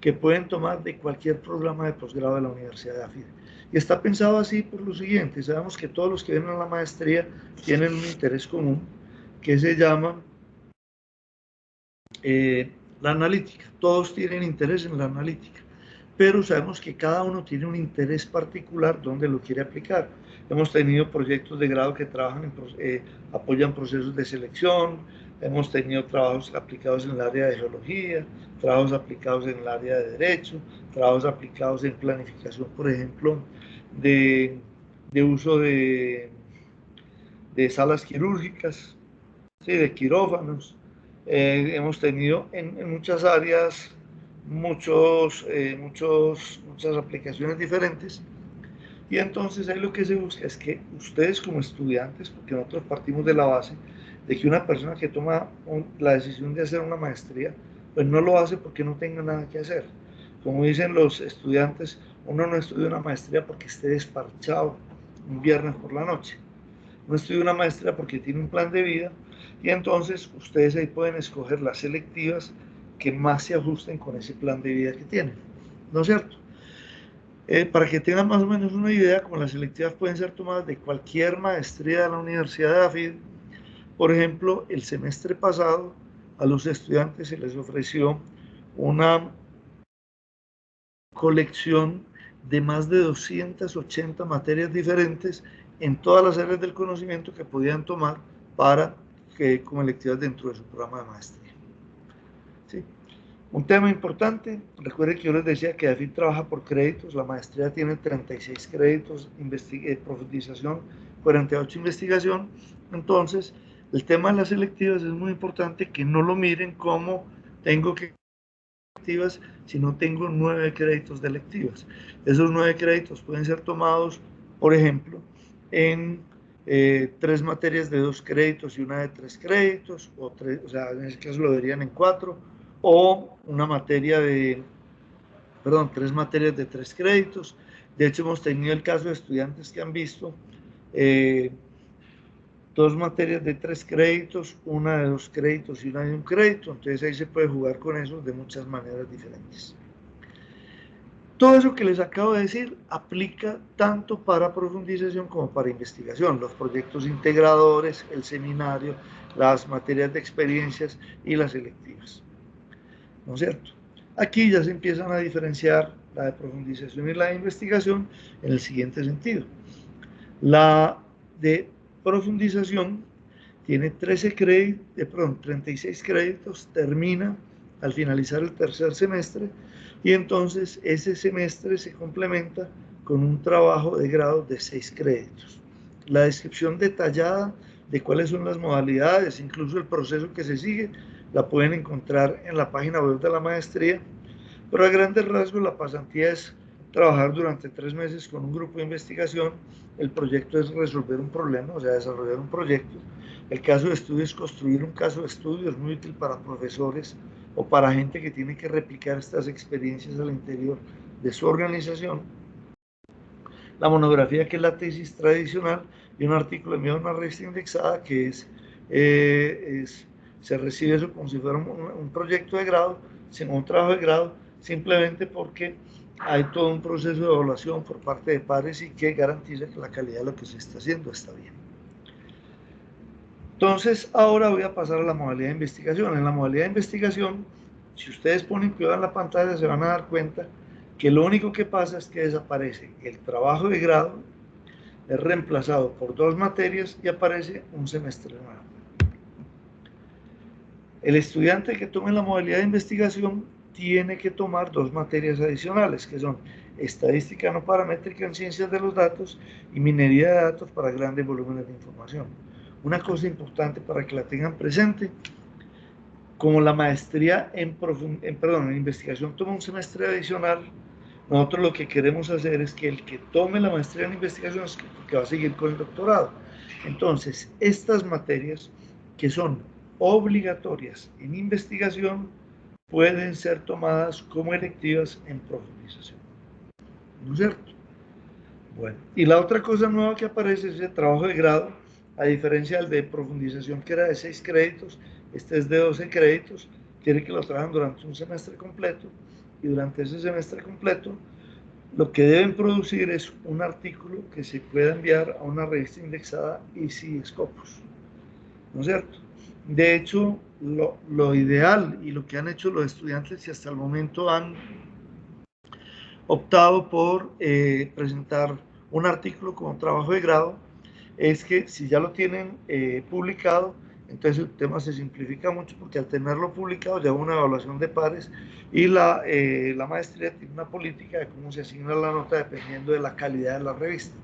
que pueden tomar de cualquier programa de posgrado de la Universidad de AFIDE. Y está pensado así por lo siguiente: sabemos que todos los que vienen a la maestría tienen un interés común que se llama la analítica. Todos tienen interés en la analítica, pero sabemos que cada uno tiene un interés particular donde lo quiere aplicar. Hemos tenido proyectos de grado que trabajan apoyan procesos de selección, hemos tenido trabajos aplicados en el área de geología, trabajos aplicados en el área de derecho, trabajos aplicados en planificación, por ejemplo, de uso de salas quirúrgicas, ¿sí? De quirófanos. Hemos tenido en muchas áreas muchas aplicaciones diferentes. Y entonces ahí lo que se busca es que ustedes como estudiantes, porque nosotros partimos de la base de que una persona que toma la decisión de hacer una maestría, pues no lo hace porque no tenga nada que hacer. Como dicen los estudiantes, uno no estudia una maestría porque esté desparchado un viernes por la noche. Uno estudia una maestría porque tiene un plan de vida y entonces ustedes ahí pueden escoger las selectivas que más se ajusten con ese plan de vida que tienen. ¿No es cierto? Para que tengan más o menos una idea, como las selectivas pueden ser tomadas de cualquier maestría de la Universidad de AFID, por ejemplo, el semestre pasado a los estudiantes se les ofreció una colección de más de 280 materias diferentes en todas las áreas del conocimiento que podían tomar para como electivas dentro de su programa de maestría. ¿Sí? Un tema importante, recuerden que yo les decía que AFID trabaja por créditos, la maestría tiene 36 créditos, profundización, 48 investigación, entonces el tema de las selectivas es muy importante que no lo miren como tengo que electivas, sino tengo 9 créditos de electivas. Esos 9 créditos pueden ser tomados, por ejemplo, en 3 materias de 2 créditos y una de 3 créditos, o sea, en ese caso lo verían en 4, o una materia de, perdón, 3 materias de 3 créditos. De hecho, hemos tenido el caso de estudiantes que han visto eh, 2 materias de 3 créditos, una de 2 créditos y una de 1 crédito. Entonces ahí se puede jugar con eso de muchas maneras diferentes. Todo eso que les acabo de decir aplica tanto para profundización como para investigación, los proyectos integradores, el seminario, las materias de experiencias y las selectivas. ¿No es cierto? Aquí ya se empiezan a diferenciar la de profundización y la de investigación en el siguiente sentido. La de profundización tiene 36 créditos, termina al finalizar el tercer semestre y entonces ese semestre se complementa con un trabajo de grado de 6 créditos. La descripción detallada de cuáles son las modalidades, incluso el proceso que se sigue, la pueden encontrar en la página web de la maestría, pero a grandes rasgos la pasantía es trabajar durante 3 meses con un grupo de investigación, el proyecto es resolver un problema, o sea, desarrollar un proyecto, el caso de estudio es construir un caso de estudio, es muy útil para profesores o para gente que tiene que replicar estas experiencias al interior de su organización, la monografía que es la tesis tradicional y un artículo enviado a una revista indexada que se recibe eso como si fuera un proyecto de grado, un trabajo de grado, simplemente porque hay todo un proceso de evaluación por parte de pares y que garantiza que la calidad de lo que se está haciendo está bien. Entonces, ahora voy a pasar a la modalidad de investigación. En la modalidad de investigación, si ustedes ponen cuidado en la pantalla, se van a dar cuenta que lo único que pasa es que desaparece el trabajo de grado, es reemplazado por 2 materias y aparece un semestre nuevo. El estudiante que tome la modalidad de investigación tiene que tomar 2 materias adicionales, que son estadística no paramétrica en ciencias de los datos y minería de datos para grandes volúmenes de información. Una cosa importante para que la tengan presente, como la maestría en investigación toma un semestre adicional, nosotros lo que queremos hacer es que el que tome la maestría en investigación es que va a seguir con el doctorado. Entonces, estas materias que son obligatorias en investigación pueden ser tomadas como electivas en profundización. ¿No es cierto? Bueno, y la otra cosa nueva que aparece es el trabajo de grado, a diferencia del de profundización que era de 6 créditos, este es de 12 créditos, quiere que lo trabajen durante un semestre completo y durante ese semestre completo lo que deben producir es un artículo que se pueda enviar a una revista indexada Easy Scopus, ¿no es cierto? De hecho, lo ideal y lo que han hecho los estudiantes y hasta el momento han optado por presentar un artículo como trabajo de grado, es que si ya lo tienen publicado, entonces el tema se simplifica mucho porque al tenerlo publicado ya hubo una evaluación de pares y la maestría tiene una política de cómo se asigna la nota dependiendo de la calidad de la revista.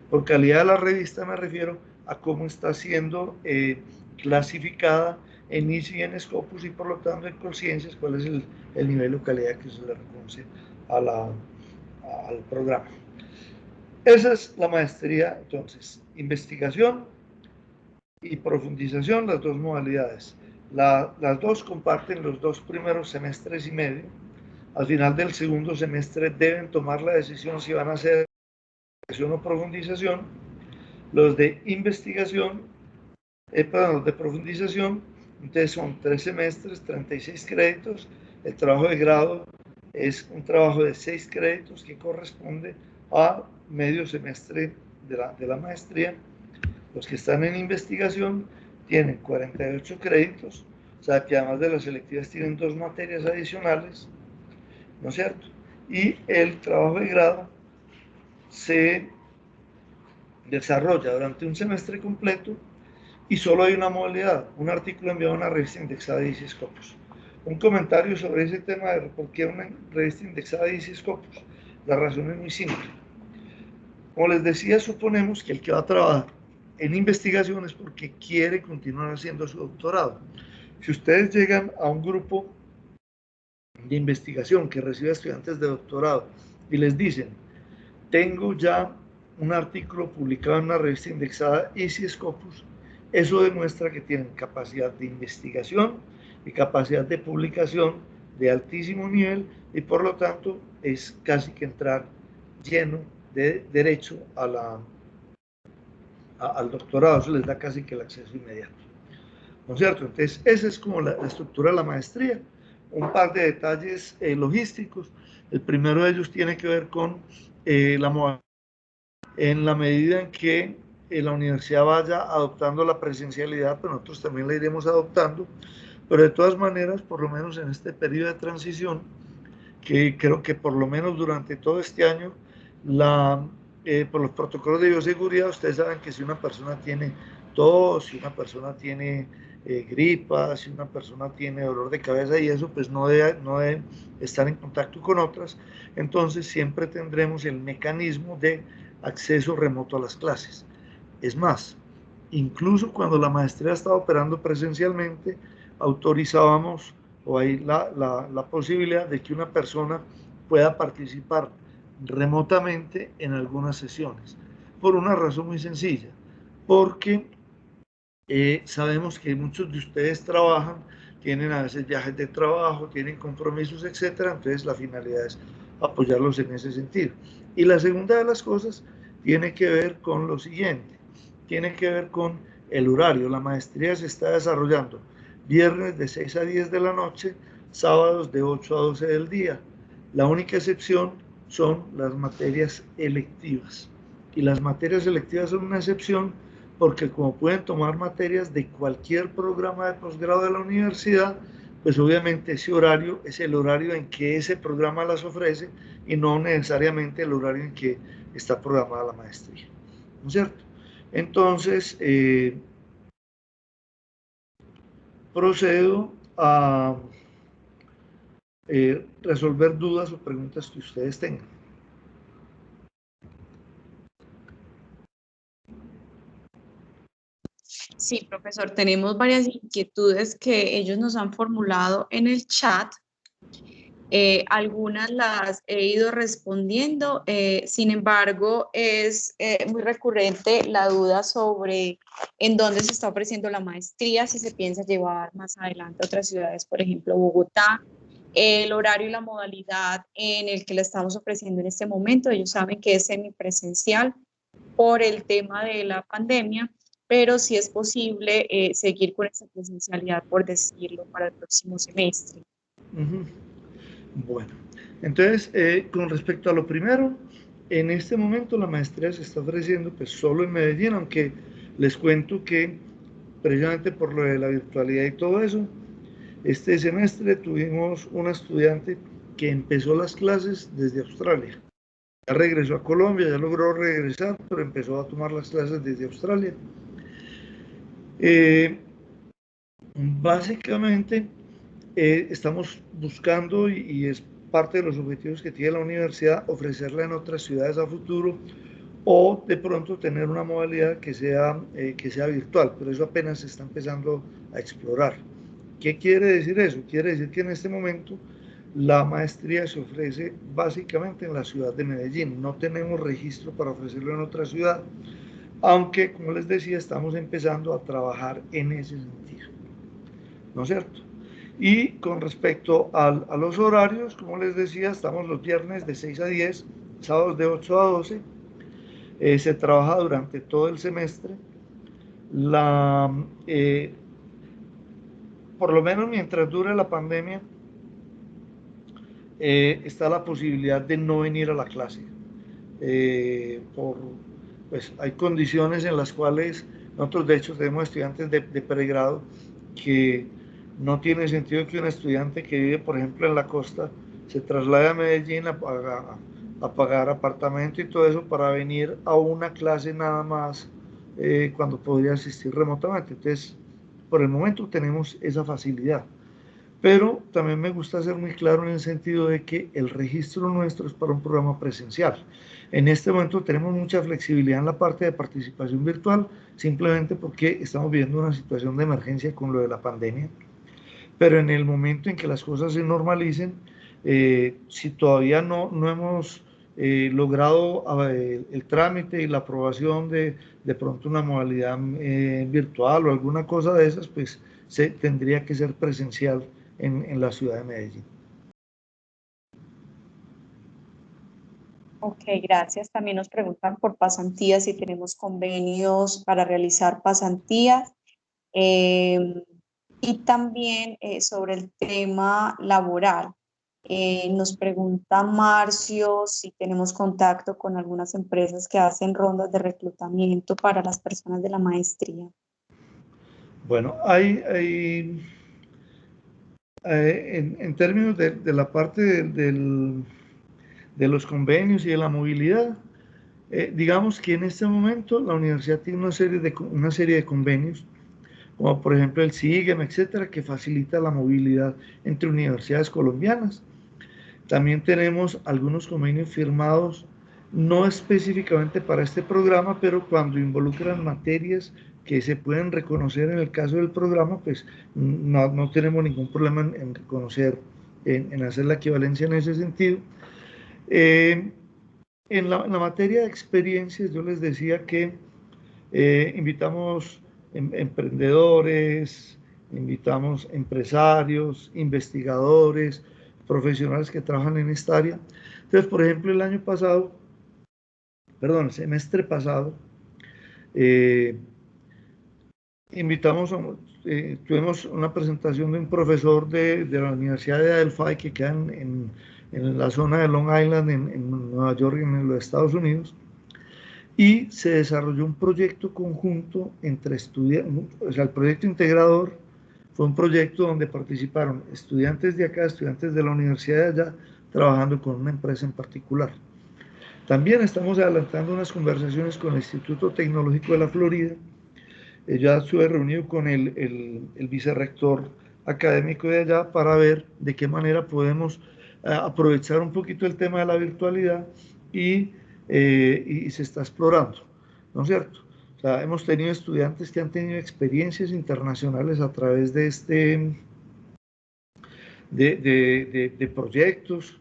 Por calidad de la revista me refiero a cómo está siendo clasificada en ICI y en Scopus, y por lo tanto en Colciencias cuál es el nivel o calidad que se le reconoce al programa. Esa es la maestría, entonces, investigación y profundización, las dos modalidades. Las dos comparten los 2 primeros semestres y medio. Al final del segundo semestre deben tomar la decisión si van a hacer investigación o profundización. Los de investigación, perdón, los de profundización, entonces son 3 semestres, 36 créditos. El trabajo de grado es un trabajo de 6 créditos que corresponde a medio semestre de la maestría. Los que están en investigación tienen 48 créditos, o sea que además de las selectivas tienen 2 materias adicionales, ¿no es cierto? Y el trabajo de grado se desarrolla durante un semestre completo y solo hay una modalidad, un artículo enviado a una revista indexada de ICI Scopus. Un comentario sobre ese tema de por qué una revista indexada de ICI Scopus. La razón es muy simple. Como les decía, suponemos que el que va a trabajar en investigación es porque quiere continuar haciendo su doctorado. Si ustedes llegan a un grupo de investigación que recibe estudiantes de doctorado y les dicen, tengo ya un artículo publicado en una revista indexada ICI Scopus, eso demuestra que tienen capacidad de investigación y capacidad de publicación de altísimo nivel, y por lo tanto es casi que entrar lleno de derecho al doctorado. Eso les da casi que el acceso inmediato, ¿no es cierto? Entonces esa es como la estructura de la maestría. Un par de detalles logísticos. El primero de ellos tiene que ver con la modalidad. En la medida en que la universidad vaya adoptando la presencialidad, pues nosotros también la iremos adoptando, pero de todas maneras, por lo menos en este periodo de transición, que creo que por lo menos durante todo este año, por los protocolos de bioseguridad, ustedes saben que si una persona tiene tos, si una persona tiene gripa, si una persona tiene dolor de cabeza y eso, pues no debe estar en contacto con otras. Entonces siempre tendremos el mecanismo de acceso remoto a las clases. Es más, incluso cuando la maestría estaba operando presencialmente, autorizábamos o hay la posibilidad de que una persona pueda participar remotamente en algunas sesiones, por una razón muy sencilla, porque sabemos que muchos de ustedes trabajan, tienen a veces viajes de trabajo, tienen compromisos, etcétera. Entonces la finalidad es apoyarlos en ese sentido. Y la segunda de las cosas tiene que ver con lo siguiente, tiene que ver con el horario. La maestría se está desarrollando viernes de 6 a 10 de la noche, sábados de 8 a 12 del día. La única excepción son las materias electivas. Y las materias electivas son una excepción porque como pueden tomar materias de cualquier programa de posgrado de la universidad, pues obviamente ese horario es el horario en que ese programa las ofrece y no necesariamente el horario en que está programada la maestría, ¿no es cierto? Entonces, procedo a resolver dudas o preguntas que ustedes tengan. Sí, profesor, tenemos varias inquietudes que ellos nos han formulado en el chat. Algunas las he ido respondiendo, sin embargo, es muy recurrente la duda sobre en dónde se está ofreciendo la maestría, si se piensa llevar más adelante a otras ciudades, por ejemplo, Bogotá, el horario y la modalidad en el que la estamos ofreciendo en este momento. Ellos saben que es semipresencial por el tema de la pandemia, pero sí es posible seguir con esa presencialidad, por decirlo, para el próximo semestre. Bueno, entonces, con respecto a lo primero, en este momento la maestría se está ofreciendo pues solo en Medellín, aunque les cuento que precisamente por lo de la virtualidad y todo eso, este semestre tuvimos una estudiante que empezó las clases desde Australia. Ya regresó a Colombia, ya logró regresar, pero empezó a tomar las clases desde Australia. Básicamente, estamos buscando, y es parte de los objetivos que tiene la universidad, ofrecerla en otras ciudades a futuro o de pronto tener una modalidad que sea virtual, pero eso apenas se está empezando a explorar. ¿Qué quiere decir eso? Quiere decir que en este momento la maestría se ofrece básicamente en la ciudad de Medellín. No tenemos registro para ofrecerlo en otra ciudad, aunque, como les decía, estamos empezando a trabajar en ese sentido, ¿no es cierto? Y con respecto a los horarios, como les decía, estamos los viernes de 6 a 10, sábados de 8 a 12, se trabaja durante todo el semestre. Por lo menos mientras dure la pandemia, está la posibilidad de no venir a la clase. Pues hay condiciones en las cuales nosotros, de hecho, tenemos estudiantes de pregrado que no tiene sentido que un estudiante que vive, por ejemplo, en la costa, se traslade a Medellín a pagar apartamento y todo eso para venir a una clase nada más, cuando podría asistir remotamente. Entonces, por el momento tenemos esa facilidad. Pero también me gusta ser muy claro en el sentido de que el registro nuestro es para un programa presencial. En este momento tenemos mucha flexibilidad en la parte de participación virtual, simplemente porque estamos viviendo una situación de emergencia con lo de la pandemia. Pero en el momento en que las cosas se normalicen, si todavía no hemos logrado el trámite y la aprobación de pronto una modalidad virtual o alguna cosa de esas, pues tendría que ser presencial en la ciudad de Medellín. Ok, gracias. También nos preguntan por pasantías, si tenemos convenios para realizar pasantías. Y también sobre el tema laboral. Nos pregunta Marcio si tenemos contacto con algunas empresas que hacen rondas de reclutamiento para las personas de la maestría. Bueno, en términos de la parte de los convenios y de la movilidad, digamos que en este momento la universidad tiene una serie de convenios, como por ejemplo el SIGEM, etcétera, que facilita la movilidad entre universidades colombianas. También tenemos algunos convenios firmados, no específicamente para este programa, pero cuando involucran materias que se pueden reconocer en el caso del programa, pues no tenemos ningún problema en reconocer, en hacer la equivalencia en ese sentido. En la materia de experiencias, yo les decía que invitamos emprendedores, invitamos empresarios, investigadores, profesionales que trabajan en esta área. Entonces, por ejemplo, el semestre pasado, tuvimos una presentación de un profesor de la Universidad de Adelphi que queda en la zona de Long Island, en Nueva York, en los Estados Unidos, y se desarrolló un proyecto conjunto entre estudiantes. O sea, el proyecto integrador fue un proyecto donde participaron estudiantes de acá, estudiantes de la universidad de allá, trabajando con una empresa en particular. También estamos adelantando unas conversaciones con el Instituto Tecnológico de la Florida. Ya estuve reunido con el vicerrector académico de allá para ver de qué manera podemos aprovechar un poquito el tema de la virtualidad y se está explorando, ¿no es cierto? O sea, hemos tenido estudiantes que han tenido experiencias internacionales a través de de proyectos.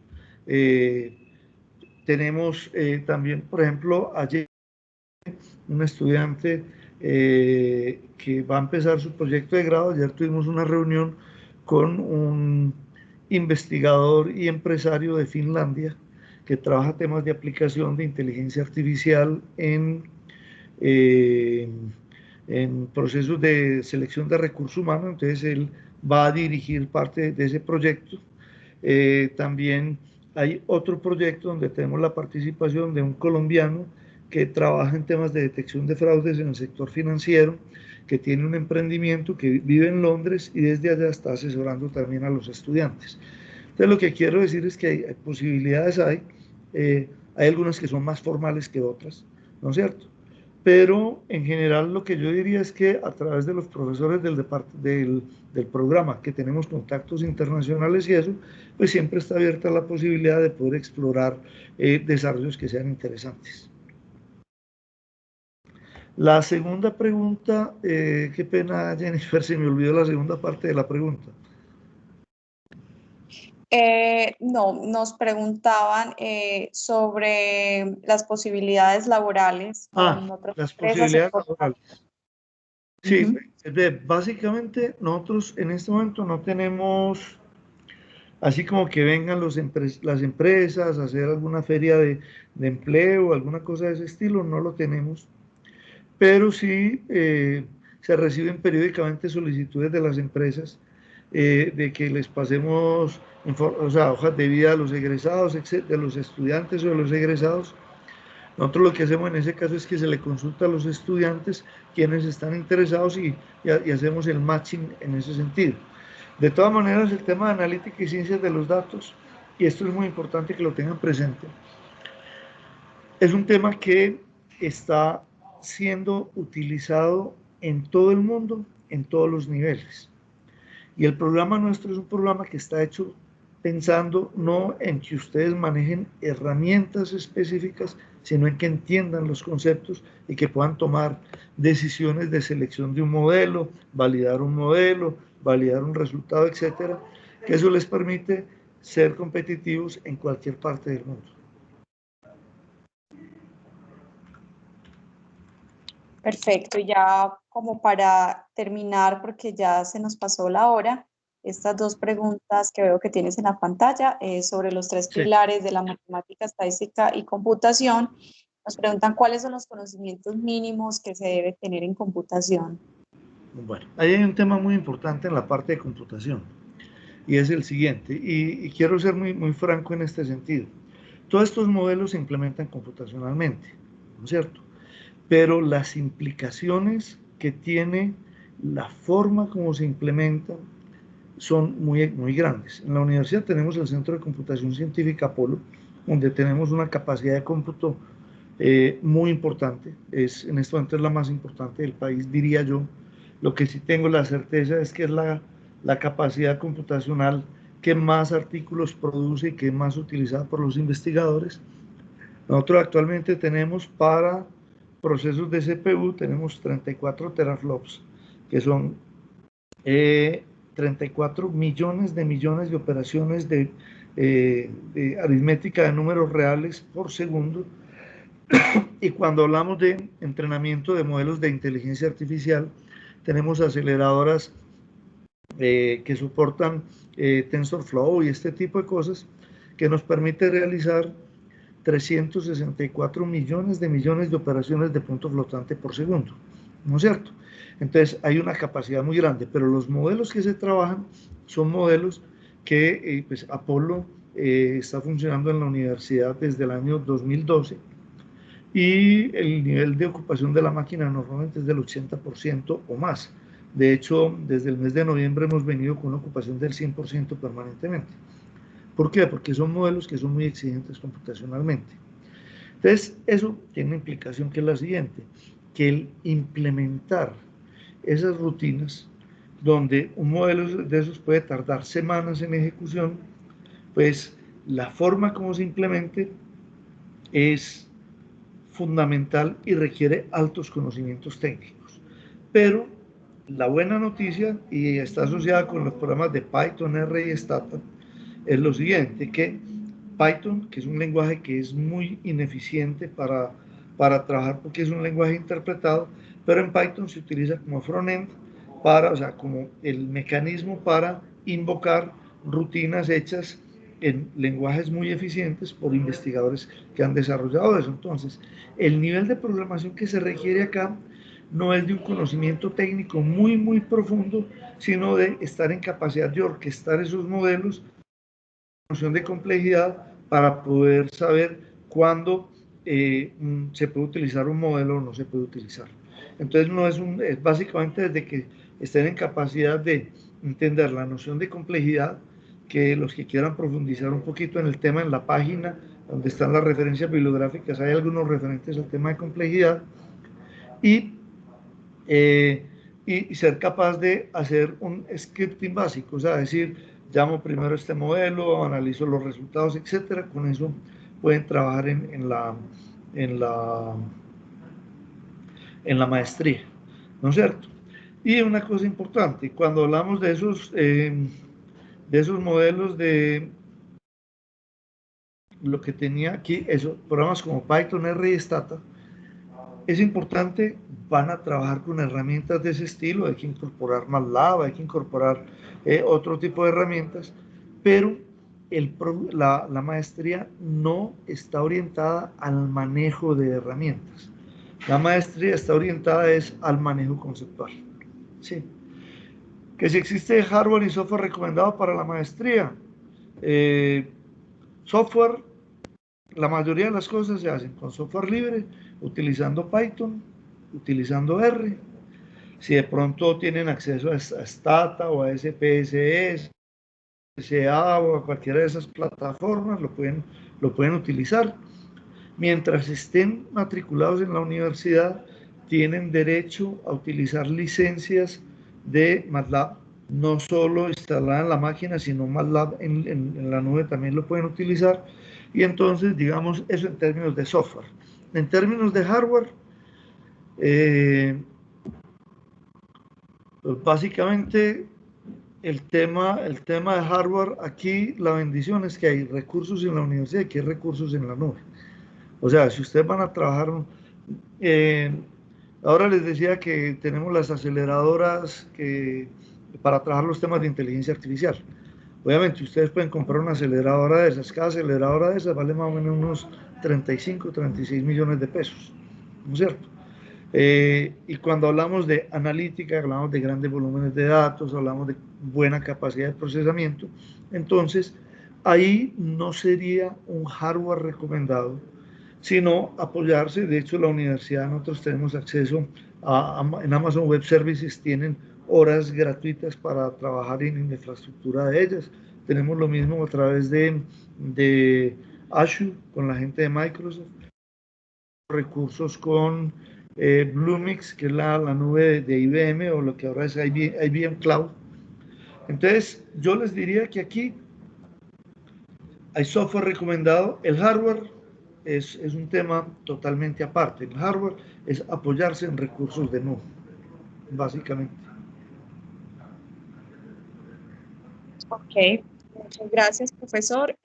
Tenemos también, por ejemplo, ayer un estudiante que va a empezar su proyecto de grado. Ayer tuvimos una reunión con un investigador y empresario de Finlandia que trabaja temas de aplicación de inteligencia artificial en procesos de selección de recursos humanos. Entonces él va a dirigir parte de ese proyecto. También hay otro proyecto donde tenemos la participación de un colombiano que trabaja en temas de detección de fraudes en el sector financiero, que tiene un emprendimiento, que vive en Londres y desde allá está asesorando también a los estudiantes. Entonces lo que quiero decir es que hay posibilidades, hay algunas que son más formales que otras, ¿no es cierto? Pero en general lo que yo diría es que a través de los profesores del programa, que tenemos contactos internacionales y eso, pues siempre está abierta la posibilidad de poder explorar desarrollos que sean interesantes. La segunda pregunta, qué pena, Jennifer, se me olvidó la segunda parte de la pregunta. No, nos preguntaban sobre las posibilidades laborales con otras Las empresas en posibilidades Colombia. laborales. Sí, Ujú. básicamente nosotros en este momento no tenemos, así como que vengan las empresas a hacer alguna feria de empleo, alguna cosa de ese estilo, no lo tenemos, pero sí se reciben periódicamente solicitudes de las empresas de que les pasemos o sea, hojas de vida a los egresados, de los estudiantes o de los egresados. Nosotros lo que hacemos en ese caso es que se le consulta a los estudiantes quienes están interesados y hacemos el matching en ese sentido. De todas maneras, el tema de analítica y ciencias de los datos, y esto es muy importante que lo tengan presente, es un tema que está siendo utilizado en todo el mundo, en todos los niveles. Y el programa nuestro es un programa que está hecho pensando no en que ustedes manejen herramientas específicas, sino en que entiendan los conceptos y que puedan tomar decisiones de selección de un modelo, validar un resultado, etcétera, que eso les permite ser competitivos en cualquier parte del mundo. Perfecto, ya como para terminar, porque ya se nos pasó la hora, estas dos preguntas que veo que tienes en la pantalla sobre los tres Sí. pilares de la matemática, estadística y computación, nos preguntan cuáles son los conocimientos mínimos que se debe tener en computación. Bueno, ahí hay un tema muy importante en la parte de computación y es el siguiente, y quiero ser muy franco en este sentido. Todos estos modelos se implementan computacionalmente, ¿no es cierto? Pero las implicaciones que tiene la forma como se implementan son muy grandes. En la universidad tenemos el Centro de Computación Científica Apolo, donde tenemos una capacidad de cómputo muy importante. En este momento es la más importante del país, diría yo. Lo que sí tengo la certeza es que es la capacidad computacional que más artículos produce y que es más utilizada por los investigadores. Nosotros actualmente tenemos para procesos de CPU, tenemos 34 teraflops, que son 34 millones de operaciones de aritmética de números reales por segundo. Y cuando hablamos de entrenamiento de modelos de inteligencia artificial, tenemos aceleradoras que soportan TensorFlow y este tipo de cosas que nos permite realizar 364 millones de operaciones de punto flotante por segundo, ¿no es cierto? Entonces hay una capacidad muy grande, pero los modelos que se trabajan son modelos que pues Apolo está funcionando en la universidad desde el año 2012 y el nivel de ocupación de la máquina normalmente es del 80% o más. De hecho, desde el mes de noviembre hemos venido con una ocupación del 100% permanentemente. ¿Por qué? Porque son modelos que son muy exigentes computacionalmente. Entonces, eso tiene una implicación que es la siguiente, que el implementar esas rutinas, donde un modelo de esos puede tardar semanas en ejecución, pues la forma como se implemente es fundamental y requiere altos conocimientos técnicos. Pero la buena noticia, y está asociada con los programas de Python, R y Stata, es lo siguiente, que Python, que es un lenguaje que es muy ineficiente para trabajar porque es un lenguaje interpretado, pero en Python se utiliza como frontend o sea, como el mecanismo para invocar rutinas hechas en lenguajes muy eficientes por investigadores que han desarrollado eso. Entonces, el nivel de programación que se requiere acá no es de un conocimiento técnico muy profundo, sino de estar en capacidad de orquestar esos modelos, noción de complejidad para poder saber cuándo se puede utilizar un modelo o no se puede utilizar. Entonces, no es básicamente desde que estén en capacidad de entender la noción de complejidad, que los que quieran profundizar un poquito en el tema, en la página donde están las referencias bibliográficas, hay algunos referentes al tema de complejidad, y, eh, y ser capaz de hacer un scripting básico, o sea, decir, llamo primero este modelo, analizo los resultados, etcétera. Con eso pueden trabajar en en la maestría, ¿no es cierto? Y una cosa importante, cuando hablamos de esos modelos de lo que tenía aquí, esos programas como Python, R y Stata, es importante, van a trabajar con herramientas de ese estilo, hay que incorporar MATLAB, hay que incorporar otro tipo de herramientas, pero la maestría no está orientada al manejo de herramientas. La maestría está orientada es al manejo conceptual. Sí. Que si existe hardware y software recomendado para la maestría, software, la mayoría de las cosas se hacen con software libre, utilizando Python, utilizando R. Si de pronto tienen acceso a Stata o a SPSS, SA o a cualquiera de esas plataformas, lo pueden utilizar. Mientras estén matriculados en la universidad, tienen derecho a utilizar licencias de MATLAB, no solo instalada en la máquina, sino MATLAB en la nube también lo pueden utilizar. Y entonces, digamos, eso en términos de software. En términos de hardware, pues básicamente el tema de hardware, aquí la bendición es que hay recursos en la universidad y que hay recursos en la nube. O sea, si ustedes van a trabajar, eh, ahora les decía que tenemos las aceleradoras para trabajar los temas de inteligencia artificial. Obviamente, ustedes pueden comprar una aceleradora de esas. Cada aceleradora de esas vale más o menos unos 35, 36 millones de pesos, ¿no es cierto? Y cuando hablamos de analítica, hablamos de grandes volúmenes de datos, hablamos de buena capacidad de procesamiento, entonces ahí no sería un hardware recomendado, sino apoyarse. De hecho, la universidad, nosotros tenemos acceso en Amazon Web Services, tienen horas gratuitas para trabajar en infraestructura de ellas. Tenemos lo mismo a través de Azure con la gente de Microsoft, recursos con Bluemix, que es la nube de IBM o lo que ahora es IBM Cloud. Entonces, yo les diría que aquí hay software recomendado. El hardware es un tema totalmente aparte. El hardware es apoyarse en recursos de nube, básicamente. Ok, muchas gracias, profesor.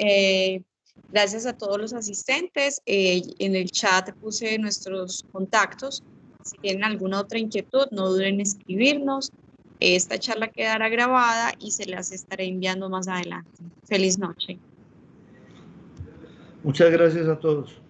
Gracias a todos los asistentes. En el chat puse nuestros contactos. Si tienen alguna otra inquietud, no duden en escribirnos. Esta charla quedará grabada y se las estaré enviando más adelante. Feliz noche. Muchas gracias a todos.